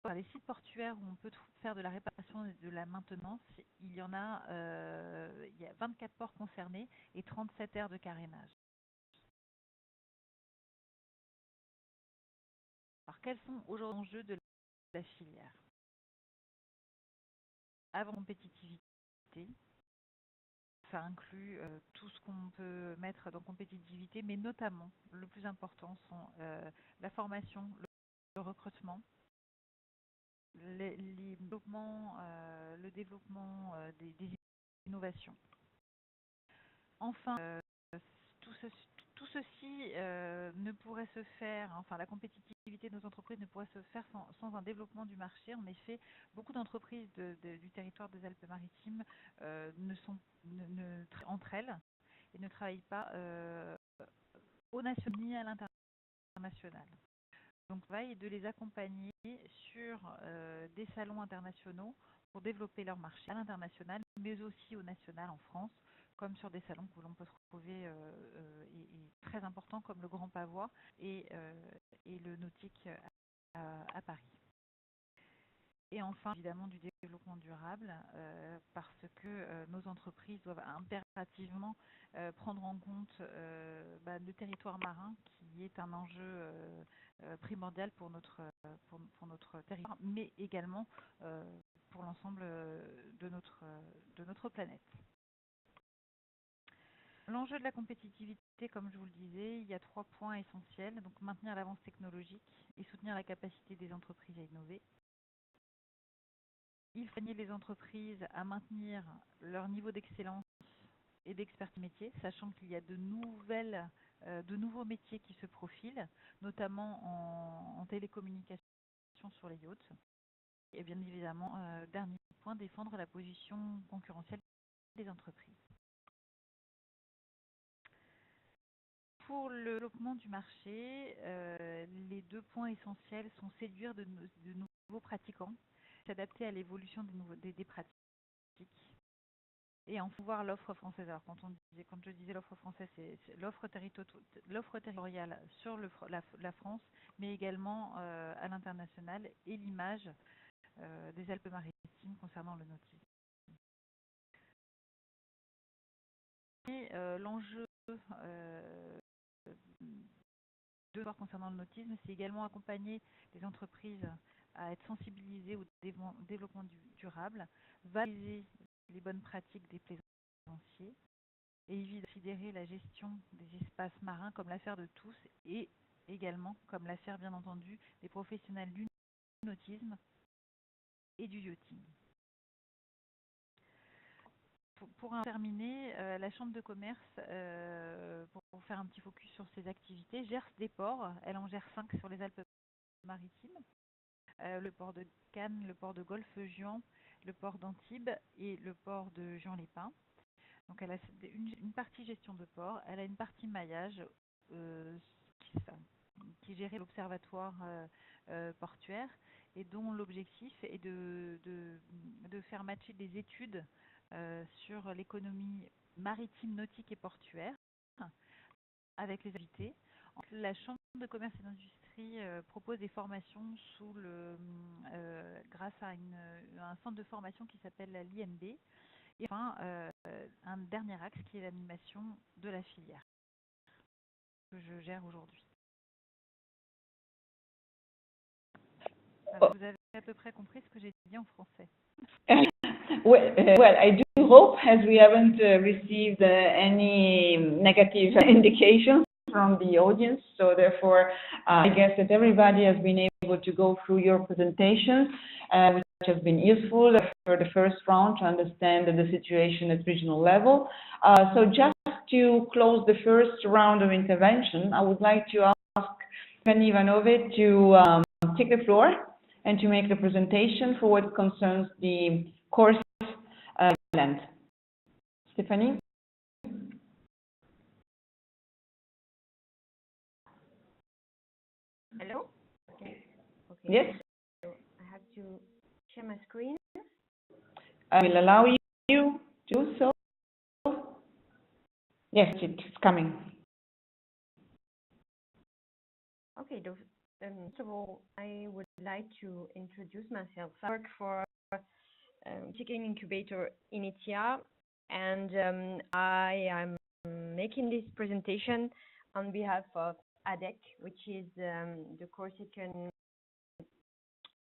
les sites portuaires où on peut faire de la réparation et de la maintenance, il y a 24 ports concernés et 37 aires de carénage. Alors, quels sont aujourd'hui les enjeux de la filière? Avant compétitivité, ça inclut tout ce qu'on peut mettre dans compétitivité, mais notamment, le plus important sont la formation, le recrutement, le développement des innovations. Enfin, tout ceci ne pourrait se faire, enfin la compétitivité de nos entreprises ne pourrait se faire sans un développement du marché. En effet, beaucoup d'entreprises du territoire des Alpes-Maritimes entre elles et ne travaillent pas au national ni à l'international. Donc, le travail est de les accompagner sur des salons internationaux pour développer leur marché à l'international, mais aussi au national en France, comme sur des salons que l'on peut trouver et très importants comme le Grand Pavois et le Nautique à Paris. Et enfin, évidemment, du développement durable, parce que nos entreprises doivent impérativement prendre en compte le territoire marin, qui est un enjeu primordial pour notre territoire, mais également pour l'ensemble de notre planète. L'enjeu de la compétitivité, comme je vous le disais, il y a 3 points essentiels. Donc, maintenir l'avance technologique et soutenir la capacité des entreprises à innover. Il faut aider les entreprises à maintenir leur niveau d'excellence et d'expertise métier, sachant qu'il y a de nouveaux métiers qui se profilent, notamment en télécommunication sur les yachts. Et bien évidemment, dernier point, défendre la position concurrentielle des entreprises. Pour le développement du marché, les 2 points essentiels sont séduire de nouveaux pratiquants, s'adapter à l'évolution des pratiques et en voir l'offre française. Alors quand je disais l'offre française, c'est l'offre territoriale sur la France, mais également à l'international et l'image des Alpes-Maritimes concernant le nautisme. Et l'enjeu concernant le nautisme, c'est également accompagner les entreprises à être sensibilisées au développement durable, valoriser les bonnes pratiques des plaisanciers et éviter de considérer la gestion des espaces marins comme l'affaire de tous et également comme l'affaire, bien entendu, des professionnels du nautisme et du yachting. Pour terminer, la Chambre de commerce, pour faire un petit focus sur ses activités, gère des ports. Elle en gère 5 sur les Alpes-Maritimes. Le port de Cannes, le port de Golfe-Juan, le port d'Antibes et le port de Juan-les-Pins. Donc elle a une partie gestion de port, elle a une partie maillage qui gère l'observatoire portuaire et dont l'objectif est de faire matcher des études sur l'économie maritime, nautique et portuaire avec les invités. La Chambre de commerce et d'industrie propose des formations grâce à un centre de formation qui s'appelle l'IMB. Et enfin, un dernier axe qui est l'animation de la filière que je gère aujourd'hui. Vous avez à peu près compris ce que j'ai dit en français. Well, I do hope, as we haven't received any negative indications from the audience, so therefore I guess that everybody has been able to go through your presentation, which has been useful for the first round to understand the situation at regional level. So just to close the first round of intervention, I would like to ask Pani Ivanovic to take the floor and to make the presentation for what concerns the course event. Stephanie? Hello? Okay. Yes? So I have to share my screen. I will allow you to do so. Yes, it's coming. Okay, First of all, I would like to introduce myself. I work for chicken incubator Initia, and I am making this presentation on behalf of ADEC, which is the Corsican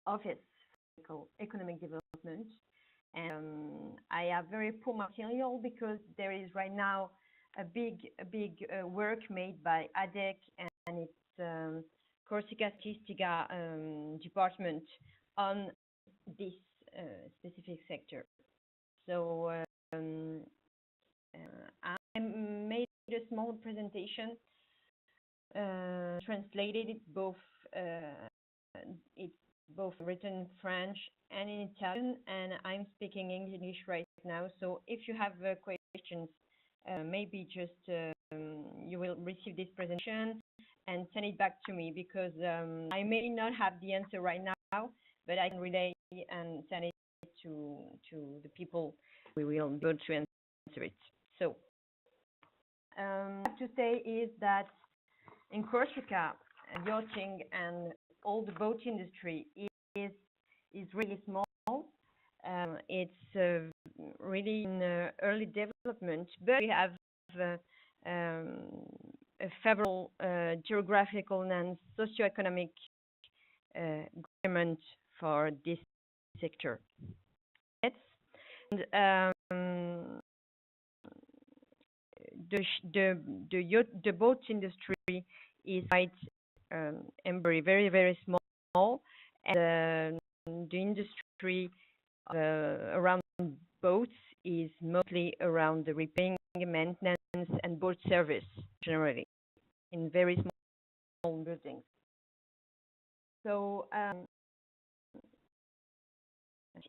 Office for Economic Development. And I have very poor material because there is right now a big work made by ADEC and its Corsica Statistica department on this specific sector. So I made a small presentation, translated it both. It's both written in French and in Italian, and I'm speaking English right now. So if you have questions, maybe just you will receive this presentation and send it back to me, because I may not have the answer right now, but I can relay and send it to the people we will be able to answer it. So what I have to say is that in Corsica, yachting and all the boat industry is really small. It's really in early development, but we have a favorable geographical and socioeconomic government for this sector. And the boat industry is quite very small, and the industry around boats is mostly around the repairing, maintenance, and boat service generally in very small buildings. So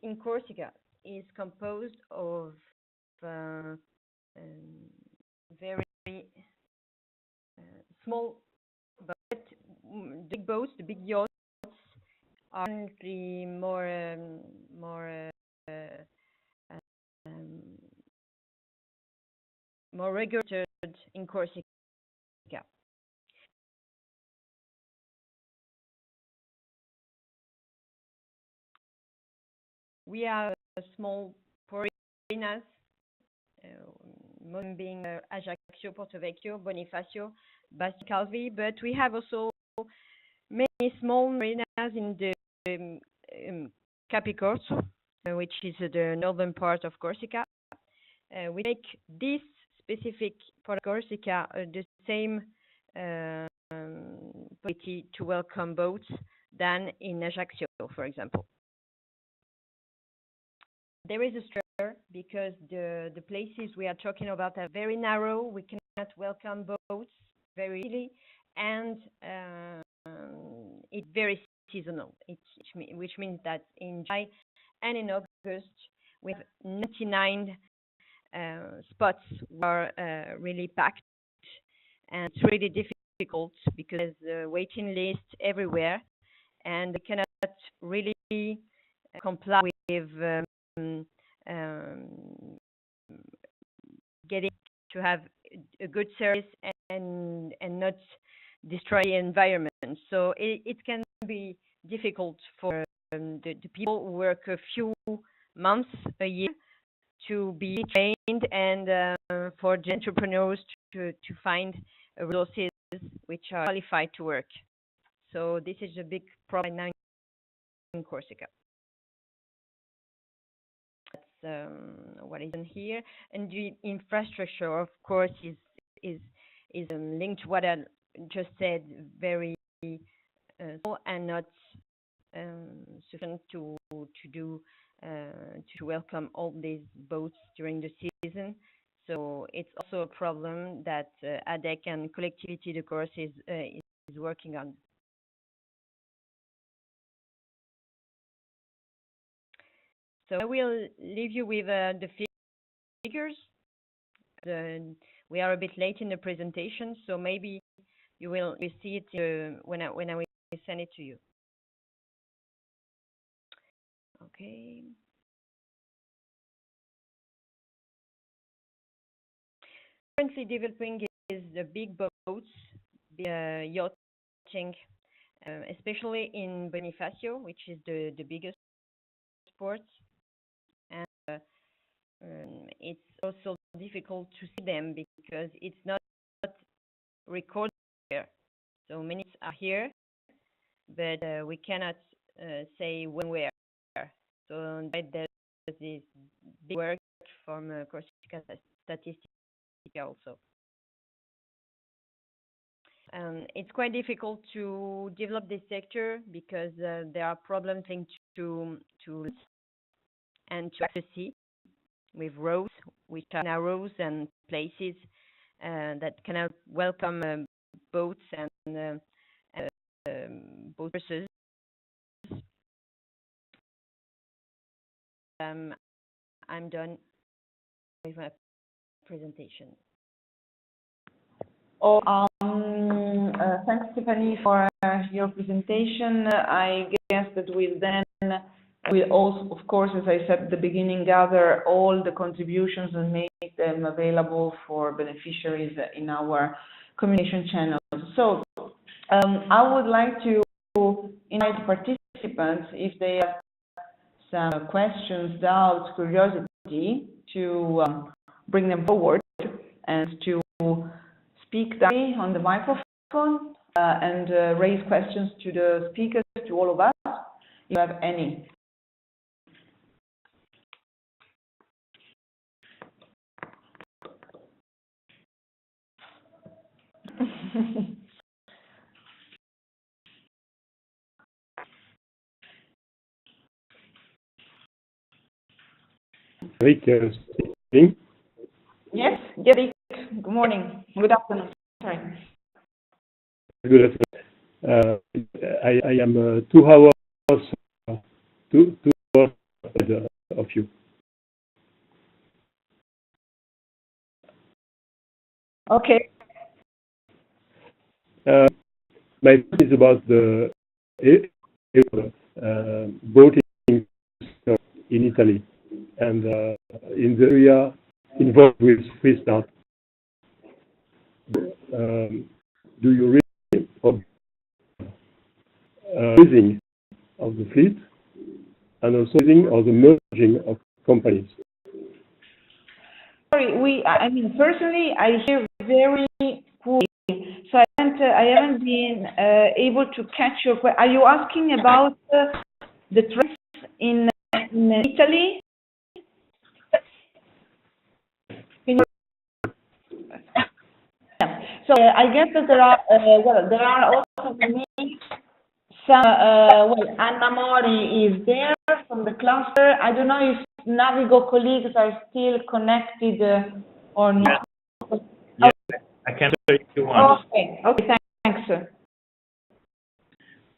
in Corsica is composed of very small, but the big boats, the big yachts, are currently more regulated in Corsica. We have small marinas, most being Ajaccio, Porto Vecchio, Bonifacio, Basticalvi, but we have also many small marinas in the Capicorso, which is the northern part of Corsica. We make this specific part of Corsica the same possibility to welcome boats than in Ajaccio, for example. There is a struggle because the places we are talking about are very narrow. We cannot welcome boats very easily, and it's very seasonal, which means that in July and in August we have 99 spots are really packed, and it's really difficult because there's a waiting list everywhere, and they cannot really comply with getting to have a good service and not destroy the environment. So it can be difficult for the people who work a few months a year to be trained, and for the entrepreneurs to find resources which are qualified to work. So this is a big problem now in Corsica. That's what is in here, and the infrastructure, of course, is linked to what I just said, very small and not sufficient to welcome all these boats during the season. So it's also a problem that ADEC and Collectivity de Corse is working on. So I will leave you with the figures. We are a bit late in the presentation, so maybe you will see it when I will send it to you. Okay. Currently developing is the big boats, yachting, especially in Bonifacio, which is the biggest port. And it's also difficult to see them because it's not recorded here. So many are here, but we cannot say when we are. So there's this big work from Corsica Statistica also. It's quite difficult to develop this sector because there are problems linked to and to access with roads, which are narrow and places that cannot welcome boats and boat buses. I'm done with my presentation. Thanks, Stephanie, for your presentation. I guess that we'll also, of course, as I said at the beginning, gather all the contributions and make them available for beneficiaries in our communication channels. So I would like to invite participants, if they have some questions, doubts, curiosity, to bring them forward and to speak directly on the microphone and raise questions to the speakers, to all of us, if you have any. Rick speaking. Yes, Rick. Good morning. Good afternoon. Sorry. Good afternoon. I am 2 hours, 2 hours ahead of you. Okay. My question is about the boating in Italy and in the area involved with FRISTART. Do you really raising of the fleet and also raising of the merging of companies? Sorry, I mean, personally, I hear very poorly, so I haven't been able to catch your question. Are you asking about the trends in Italy? So I guess that there are also some, Anna Mori is there from the cluster. I don't know if Navigo colleagues are still connected or not. Yes, I can do it if you want. Okay, thanks, sir.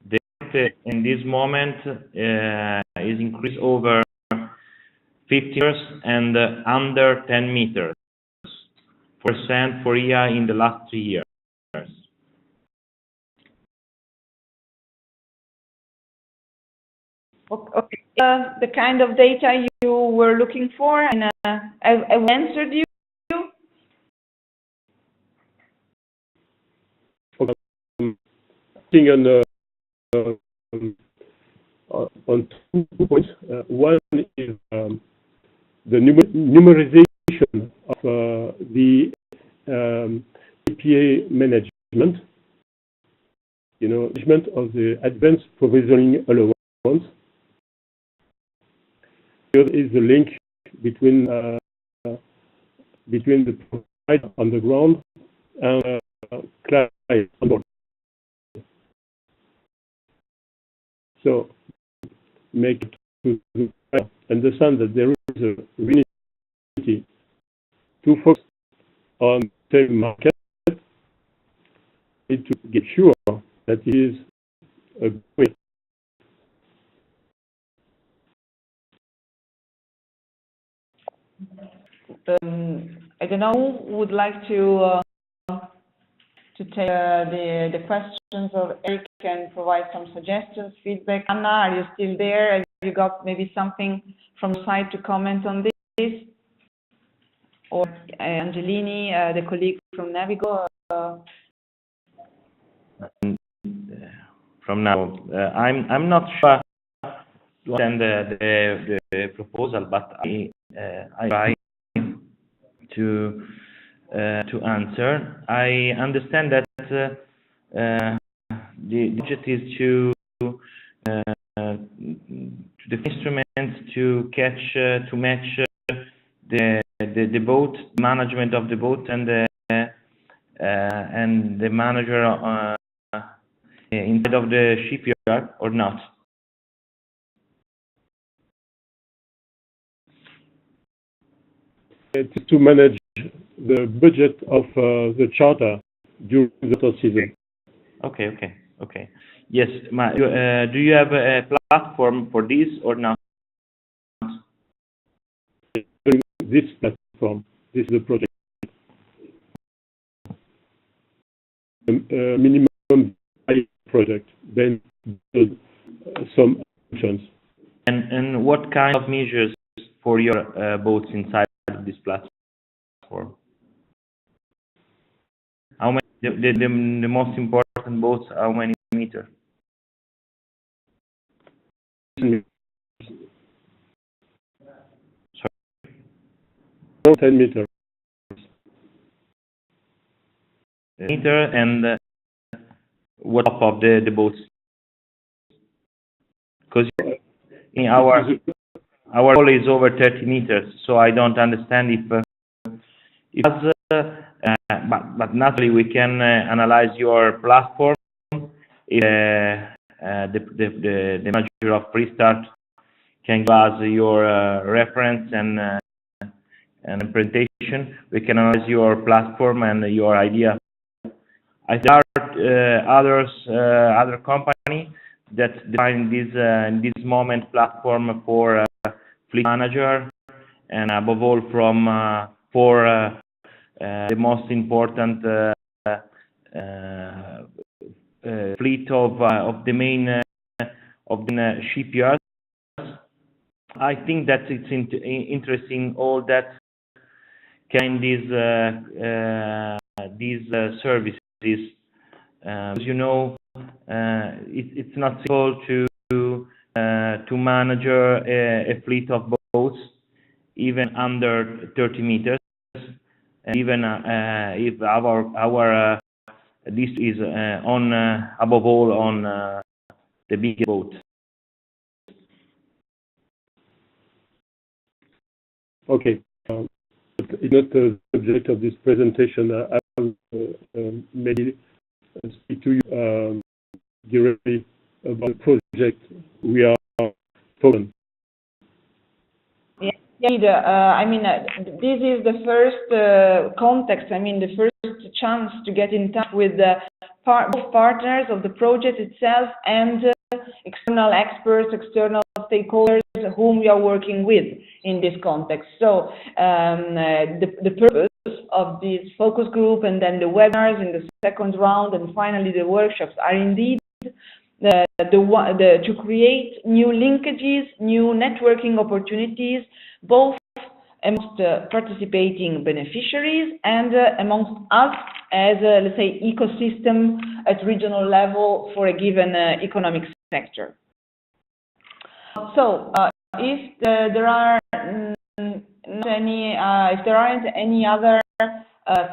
The rate in this moment is increased over 50 meters and under 10 meters. % for IA in the last 3 years. Okay. The kind of data you were looking for, and I've answered you. On 2 points. One is the numerization of the APA management, management of the advanced provisioning allowance. Here is the link between the provider on the ground and client on board. So make it to understand that there is a reality to focus on the same market, need to get sure that it is a good. I don't know who would like to take the questions of Eric and provide some suggestions, feedback. Anna, are you still there? Have you got maybe something from the side to comment on this? Or Angelini, the colleague from Navigo? from now. I'm not sure to understand the proposal, but I try to answer. I understand that the budget is to the instruments to catch to match the boat management of the boat and the manager inside of the shipyard or not. To manage the budget of the charter during the season. Okay. Yes, do you have a platform for this or not? This platform, this is the project. Minimum project, then some options. And what kind of measures for your boats inside this platform? How many? The most important boats? How many meters? 10 meters. Meter and what top of the boats? Because in our wall is over 30 meters, so I don't understand but naturally we can analyze your platform. The manager of FRISTART can give us your reference and presentation. We can analyze your platform and your idea. There are other companies that define this in this moment platform for fleet manager, and above all for the most important fleet of the main of the shipyards. I think that it's interesting all that kind these services. As you know, it's not simple to manage a fleet of boats even under 30 meters, and even if our this is on above all on the big boat. Okay, it's not the subject of this presentation. I will maybe speak to you directly about the project we are following. Yeah, I mean, this is the first context. I mean, the first chance to get in touch with the both partners of the project itself and external experts, external stakeholders whom we are working with in this context. So the purpose of this focus group and then the webinars in the second round and finally the workshops are indeed to create new linkages, new networking opportunities, both amongst participating beneficiaries and amongst us as a, let's say, ecosystem at regional level for a given economic sector. So, if there aren't any other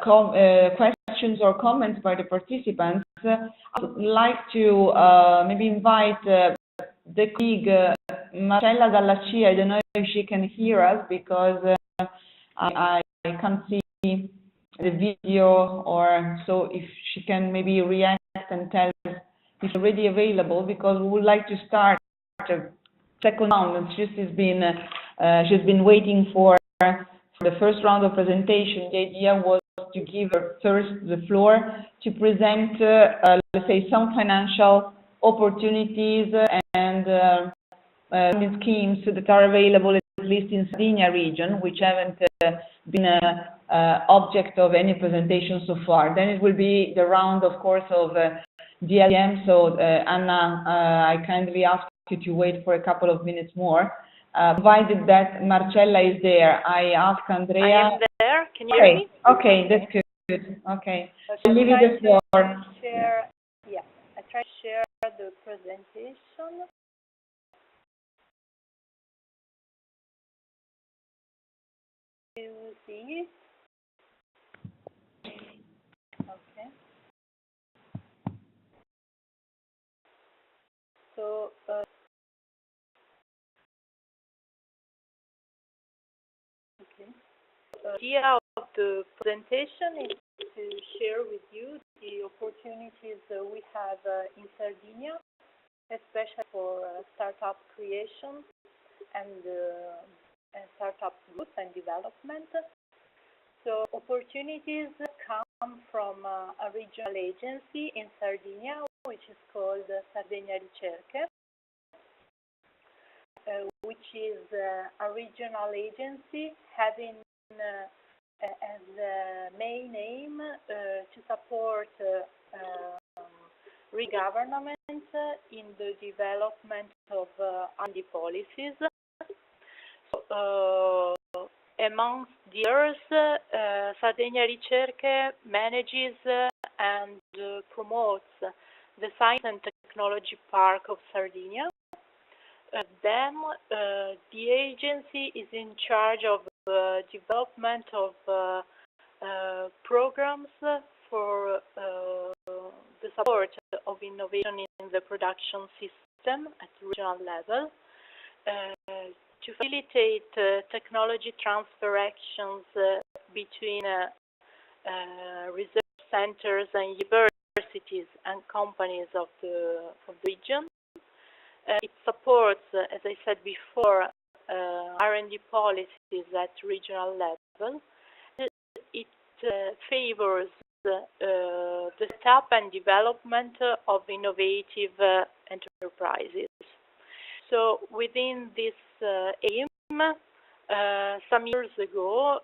questions or comments by the participants, I would like to maybe invite the colleague Marcella Dallacci. I don't know if she can hear us because I can't see the video, or so if she can maybe react and tell us if it's already available, because we would like to start a second round. She's been waiting for the first round of presentation. The idea was to give her first the floor to present, let's say, some financial opportunities and schemes that are available at least in Sardinia region, which haven't been object of any presentation so far. Then it will be the round, of course, of DLM. So Anna, I kindly ask you to wait for a couple of minutes more. Provided that Marcella is there, I ask Andrea. I am there. Can you hear me? Okay, that's good. Okay. I'll leave you the floor. I try to share the presentation. You see it? Okay. So, okay. The idea of the presentation is to share with you the opportunities we have in Sardinia, especially for startup creation and startup growth and development. So opportunities come from a regional agency in Sardinia, which is called Sardegna Ricerche, which is a regional agency having as the main aim to support re-government in the development of R&D policies. So, amongst the others, Sardegna Ricerche manages and promotes the Science and Technology Park of Sardinia. Then the agency is in charge of development of programs for the support of innovation in the production system at regional level, to facilitate technology transfer actions between research centers and universities and companies of the region. It supports, as I said before, R&D policies at regional level. It favors the setup and development of innovative enterprises. So within this aim, some years ago,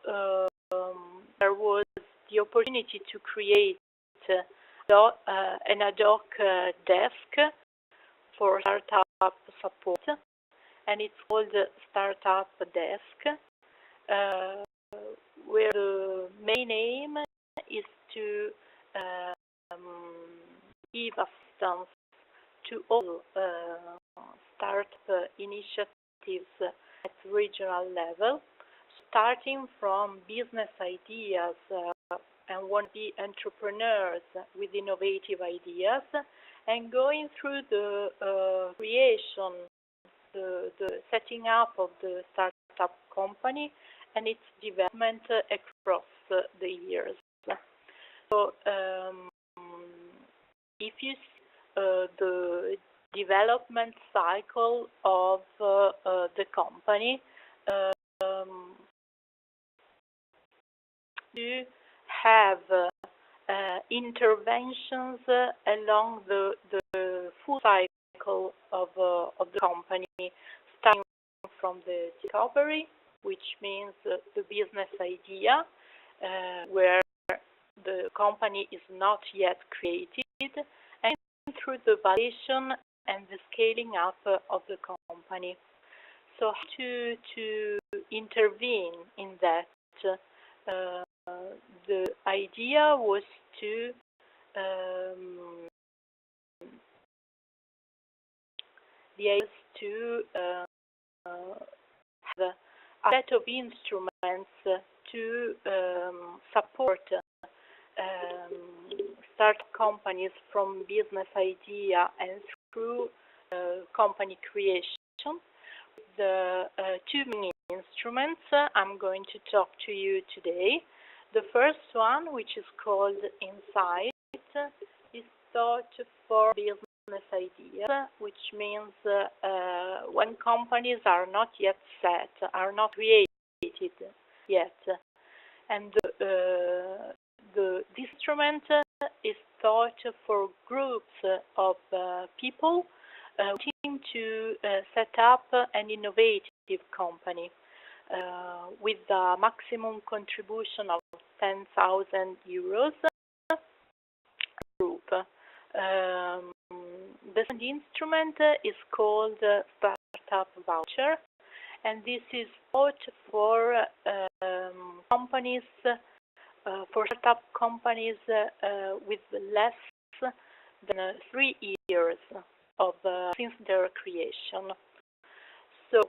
there was the opportunity to create an ad hoc desk for startup support, and it's called Startup Desk, where the main aim is to give assistance to all startup initiatives at regional level, starting from business ideas and wannabe entrepreneurs with innovative ideas, and going through the creation, the setting up of the startup company and its development across the years. So if you see the development cycle of the company, you have interventions along the full cycle of the company, starting from the discovery, which means the business idea, where the company is not yet created, and through the validation and the scaling up of the company. So how to intervene in that? The idea was to have a set of instruments to support start companies from business idea and through company creation. The two main instruments I'm going to talk to you today. The first one, which is called Insight, is thought for business ideas, which means when companies are not yet set, are not created yet. And this instrument is thought for groups of people wanting to set up an innovative company with a maximum contribution of 10,000 euros group. The second instrument is called Startup Voucher, and this is thought for companies, for startup companies with less than 3 years since their creation. So,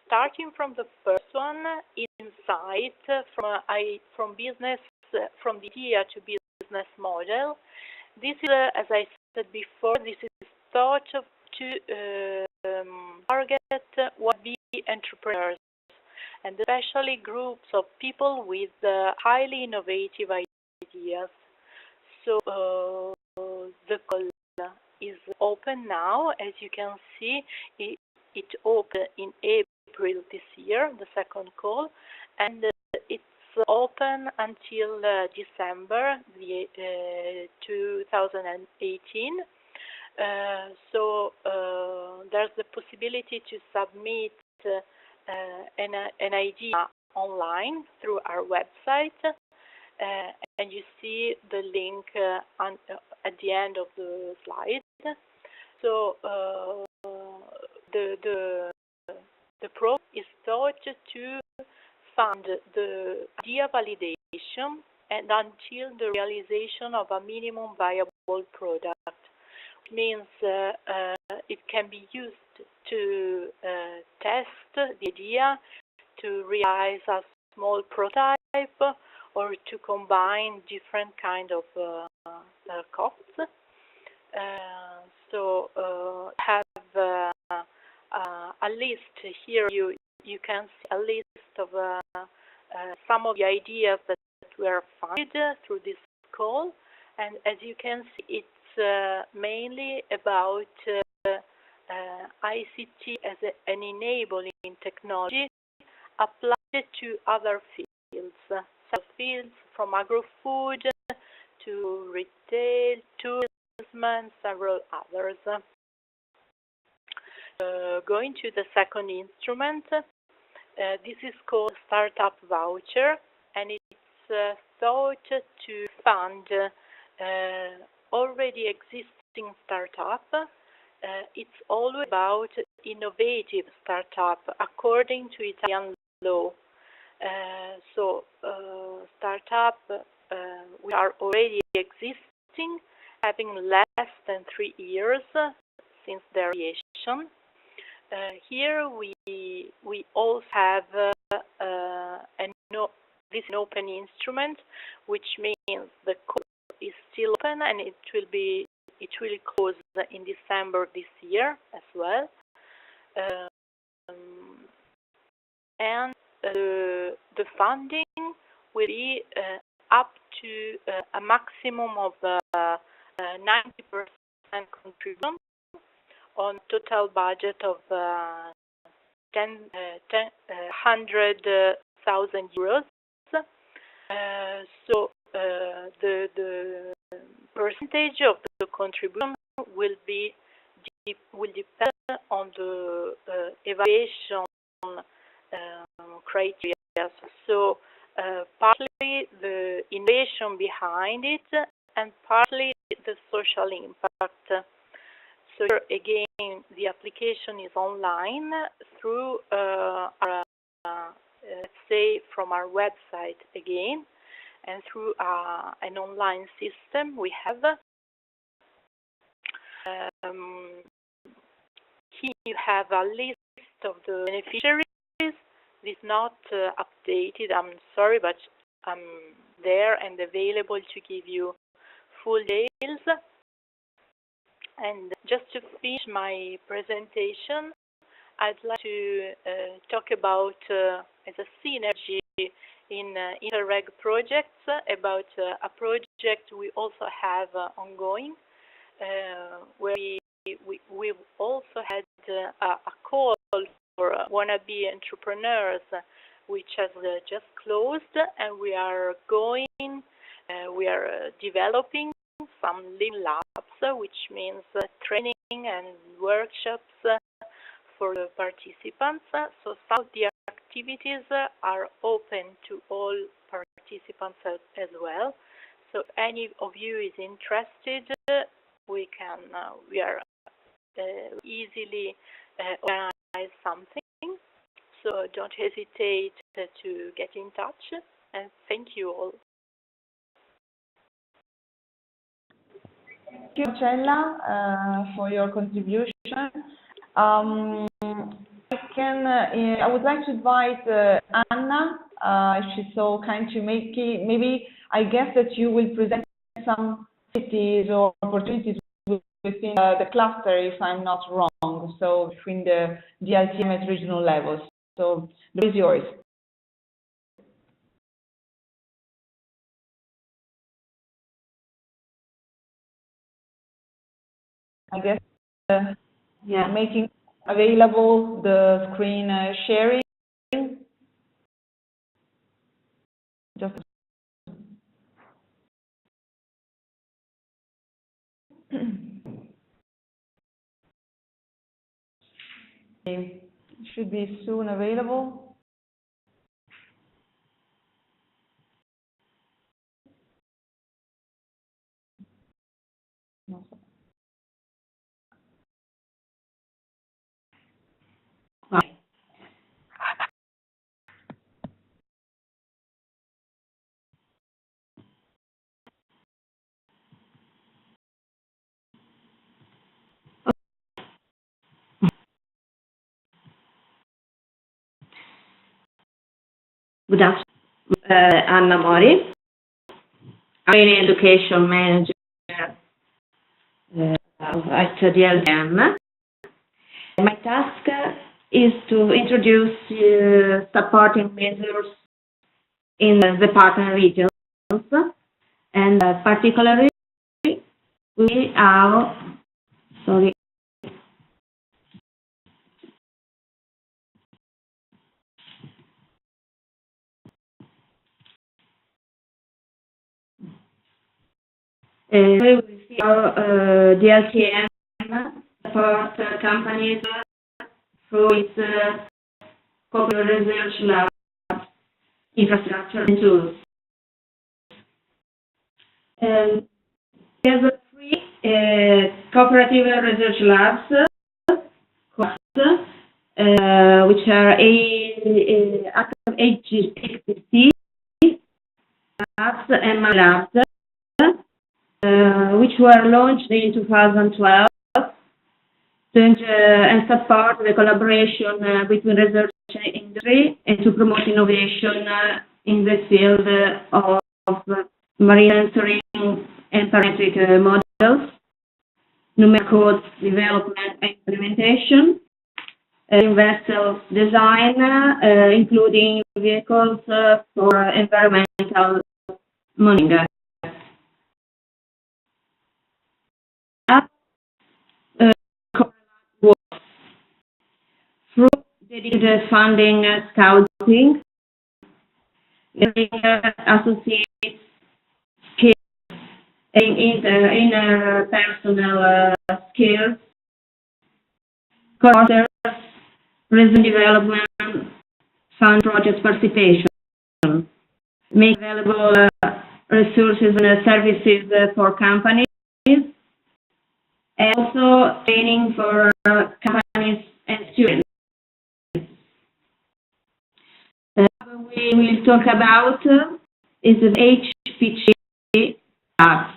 starting from the first one, insight from the idea to business model. This is, as I said before, this is thought of to target would-be entrepreneurs, and especially groups of people with highly innovative ideas. So the call is open now. As you can see, it opened in April this year, the second call, and it's open until December 2018. So there's the possibility to submit an idea online through our website, and you see the link at the end of the slide. So the program is thought to fund the idea validation and until the realization of a minimum viable product. It means it can be used to test the idea, to realize a small prototype, or to combine different kind of costs. So have a list here. You can see a list of some of the ideas that were funded through this call, and as you can see, it's mainly about ICT as an enabling technology applied to other fields, from agro-food to retail, tourism, and several others. Going to the second instrument, this is called Startup Voucher, and it's thought to fund already existing startup. It's always about innovative startup according to Italian law. So startup we are already existing, having less than 3 years since their creation. Here we also have this open instrument, which means the code is still open and it will close in December this year as well. And the funding will be up to a maximum of 90% contribution on total budget of 100,000 euros. So the percentage of the contribution will depend on the evaluation criteria. So partly the innovation behind it, and partly the social impact. So here again, the application is online through let's say from our website again, and through an online system we have. Here you have a list of the beneficiaries. This is not updated, I'm sorry, but I'm there and available to give you full details. And just to finish my presentation, I'd like to talk about as a synergy in Interreg projects, about a project we also have ongoing, where we've also had a call for wannabe entrepreneurs, which has just closed, and we are developing some living labs, which means training and workshops for the participants. So some of the activities are open to all participants as well. So if any of you is interested, we are easily organize something. So don't hesitate to get in touch, and thank you all. you, Marcella, for your contribution. I would like to invite Anna, if she's so kind to make it. Maybe I guess that you will present some cities or opportunities within the cluster, if I'm not wrong. So between the DLTM at regional levels. So the floor is yours. I guess making available the screen sharing. Just it should be soon available. No. Good afternoon, Anna Mori. I'm an education manager at DLM. My task is to introduce supporting measures in the partner regions, and particularly we are, sorry, we will see our DLTM support companies through its corporate research lab infrastructure and tools. There's three cooperative research labs, which are HGC labs and my labs, which were launched in 2012 and support the collaboration between research and industry and to promote innovation in the field of marine sensoring and parametric models, numerical development and implementation, vessel design, including vehicles for environmental monitoring. Through dedicated funding, scouting, associate skills, interpersonal skills, courses, research development, fund project participation, make available resources and services for companies, and also training for companies and students. We will talk about is the HPC labs.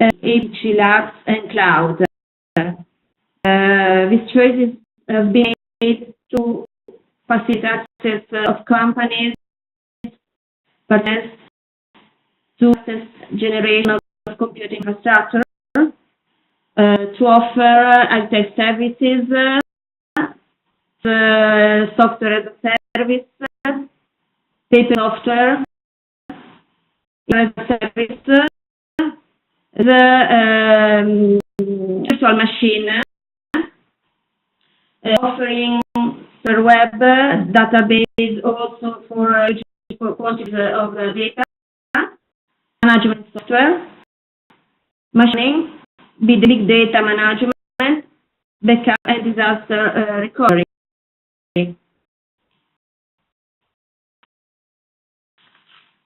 HPC labs and cloud. These choices have been made to facilitate access of companies, partners, to access generation of computing infrastructure, to offer high-tech services, software as a service, paper software as a service, the virtual machine, offering per web database also for quantities of data, management software, machining, big data management, backup and disaster recovery.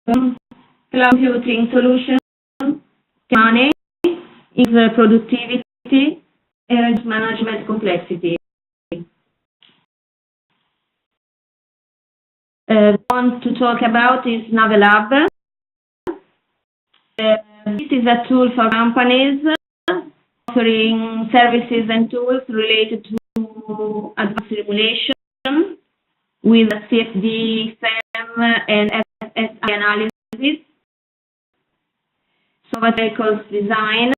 Cloud computing solution, money, is productivity and management complexity. Want to talk about is Navelab. This is a tool for companies offering services and tools related to advanced simulation with CFD, FEM, and FSI analysis. So what I call design,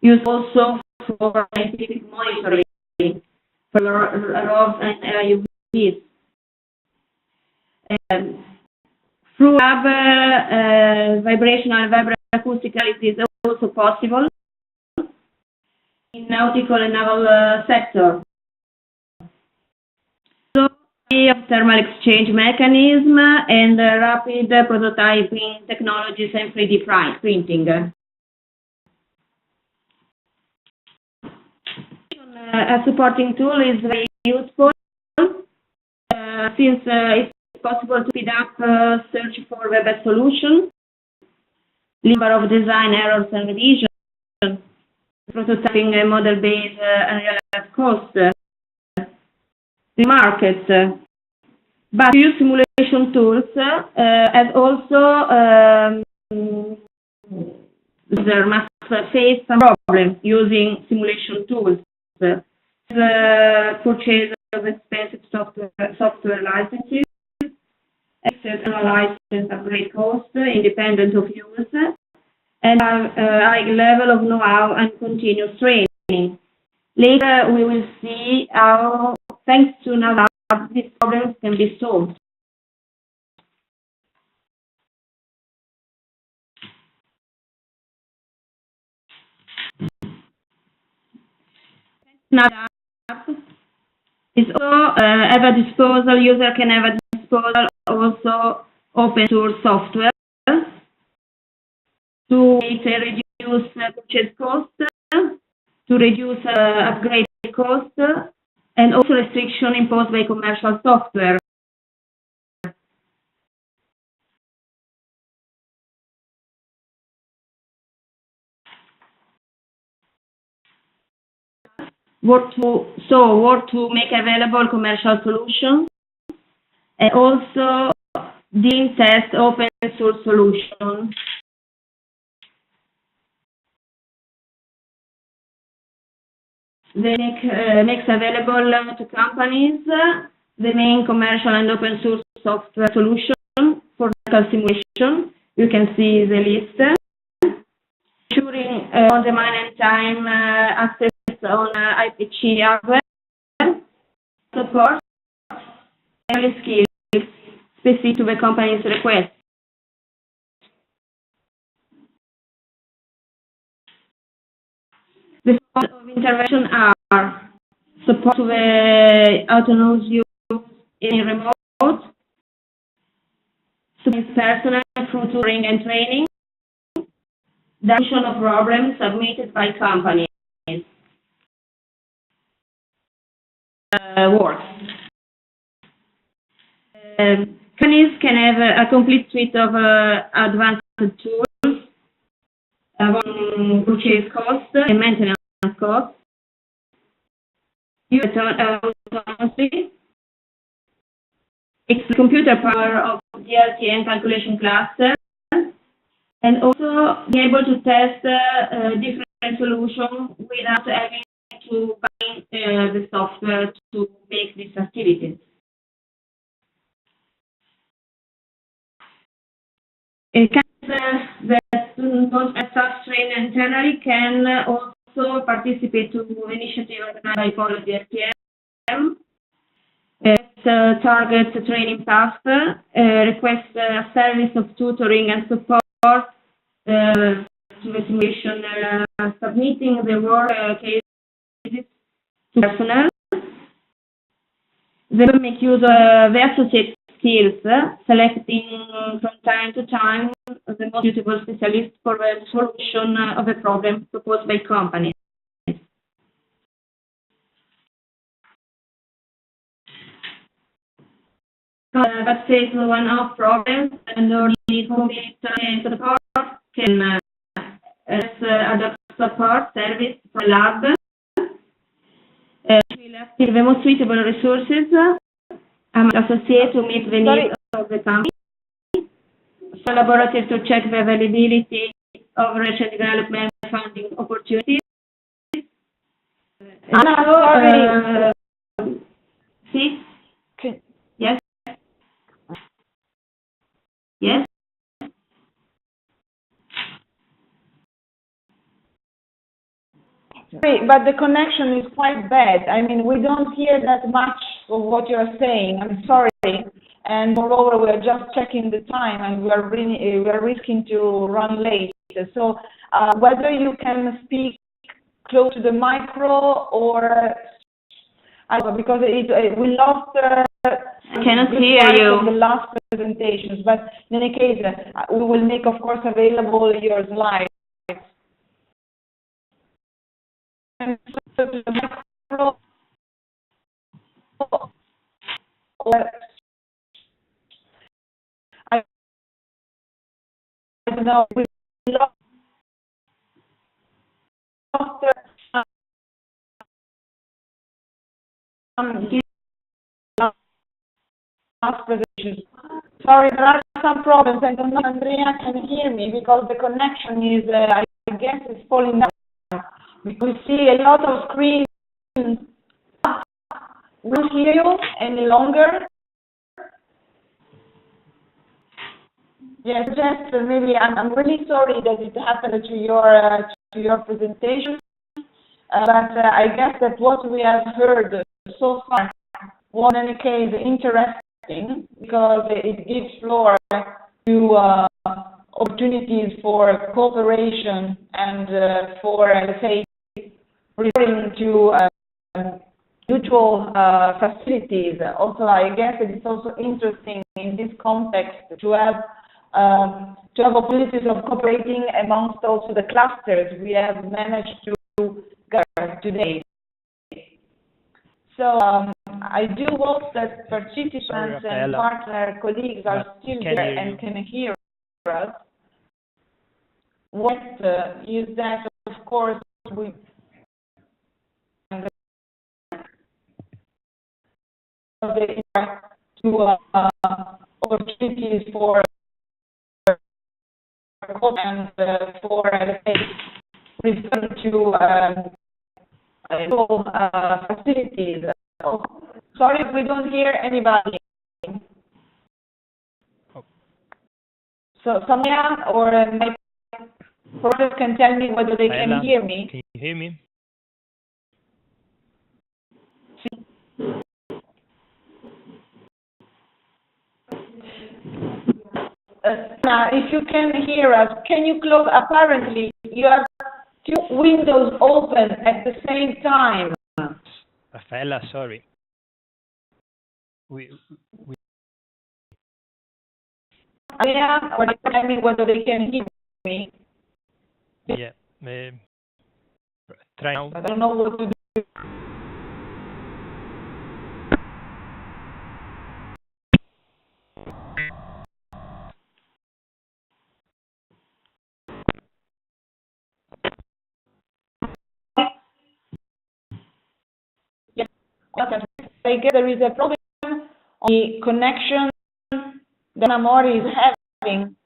used also for scientific monitoring for ROVs and UVs. Through vibrational vibroacoustic analysis is also possible in nautical and naval sector. So, thermal exchange mechanism and rapid prototyping technologies and 3D printing. A supporting tool is very useful since it's possible to speed up search for web solution, number of design errors and revision, prototyping a model-based and realized cost, the market. But to use simulation tools as also there must face some problems using simulation tools. Purchase of expensive software licenses, access and license upgrade cost, independent of use, and a high level of know-how and continuous training. Later, we will see how, thanks to NAVAB, these problems can be solved. NAVAB is also have a disposal, user can have a disposal also open source software to reduce purchase cost, to reduce upgrade cost, and also restriction imposed by commercial software. Work to make available commercial solutions, and also deem test open source solutions. They makes available to companies the main commercial and open source software solution for local simulation. You can see the list. Ensuring on-demand and time access on IPC hardware, support, and skills specific to the company's request. The forms of intervention are support to the autonomous use in remote, support personnel through tutoring and training, solution of problems submitted by companies. Works. Companies can have a complete suite of advanced tools, purchase cost and maintenance cost, use autonomously, computer power of DLT and calculation cluster, and also be able to test different solutions without having to buy the software to make these activities. Companies that don't have such training internally can also participate to initiative organized by College SPM, target training path, request a service of tutoring and support to the simulation, submitting the work cases to personnel. They will make use of the associate skills, selecting from time to time the most suitable specialist for the solution of a problem proposed by companies. But face one-off problems and or need complete support can adopt support service for lab. Will active the most suitable resources associated to meet the needs of the company. collaborative to check the availability of research and development funding opportunities. Sorry. See? Yes? Yes? But the connection is quite bad. I mean, we don't hear that much of what you're saying. I'm sorry. And moreover, we're just checking the time, and we're risking to run late. So whether you can speak close to the micro or because we lost. I cannot hear you. The last presentations, but in any case, we will make, of course, available your slides. And so the micro, I don't know. We lost last presentation. Sorry, there are some problems. I don't know if Andrea can hear me because the connection is, I guess, it's falling down. We could see a lot of screens. We don't hear you any longer. Yes, just maybe I'm really sorry that it happened to your presentation, but I guess that what we have heard so far was in any case interesting because it gives floor to opportunities for cooperation and for, let's say, referring to mutual facilities. Also, I guess it is also interesting in this context to have opportunities of cooperating amongst also the clusters we have managed to gather today. So I do hope that participants and partner colleagues are still there and can hear us. What is that, of course, we to opportunities for and for refer to facilities. Sorry if we don't hear anybody. So someone or my product can tell me whether they can hear me. Can you hear me? If you can hear us, can you close? Apparently, you have two windows open at the same time. Raffaella, sorry. Or tell me whether they can hear me. Yeah. Try now. I don't know what to do. I guess there is a problem on the connection that Amori is having.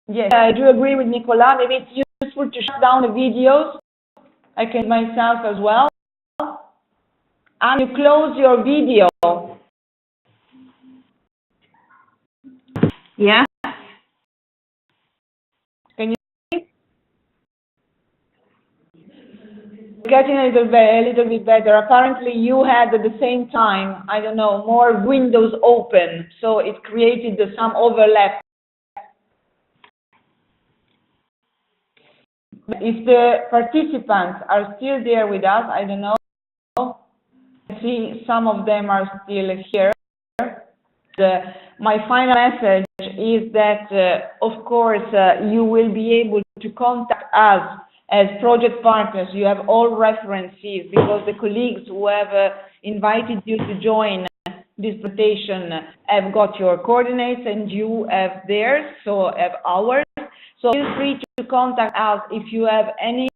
Yes, I do agree with Nicola. Maybe it's useful to shut down the videos. I can myself as well. And you close your video. Yeah. Getting a little bit better. Apparently you had at the same time, I don't know, more windows open, so it created some overlap. If the participants are still there with us, I don't know. I see some of them are still here. My final message is that, of course, you will be able to contact us as project partners. You have all references because the colleagues who have invited you to join this presentation have got your coordinates and you have theirs, so have ours. So feel free to contact us if you have any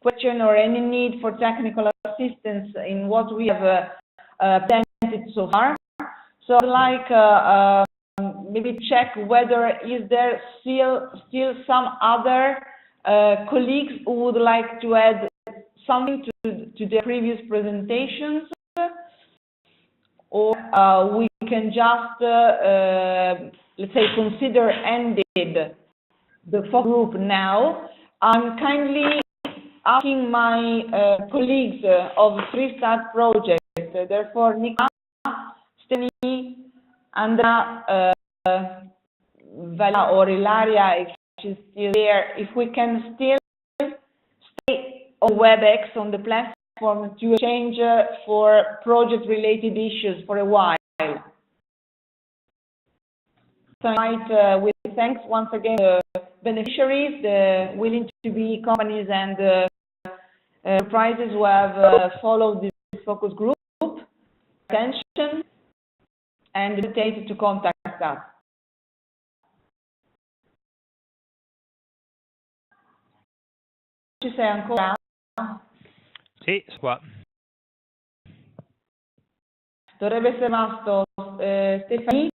question or any need for technical assistance in what we have presented so far. So I'd like maybe check whether is there still some other colleagues who would like to add something to the previous presentations, or we can just let's say consider ended the focus group now. I'm kindly asking my colleagues of FRISTART project, therefore Nicola, Steny, Andra, Vala or Ilaria, if she's still there, if we can still stay on WebEx on the platform to exchange for project-related issues for a while. So I might, with thanks once again to the beneficiaries, the willing to be companies and enterprises who have followed this focus group, attention, and hesitate to contact us. Ci sei ancora? Sì, qua. Dovrebbe essere rimasto Stefani,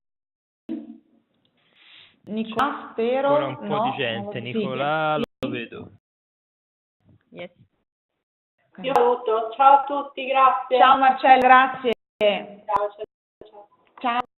Nicola, spero. Ancora un po' no, di gente, sì. Nicola, lo vedo. Yes. Io saluto, ciao a tutti, grazie. Ciao Marcello, grazie. Ciao, ciao, ciao. Ciao.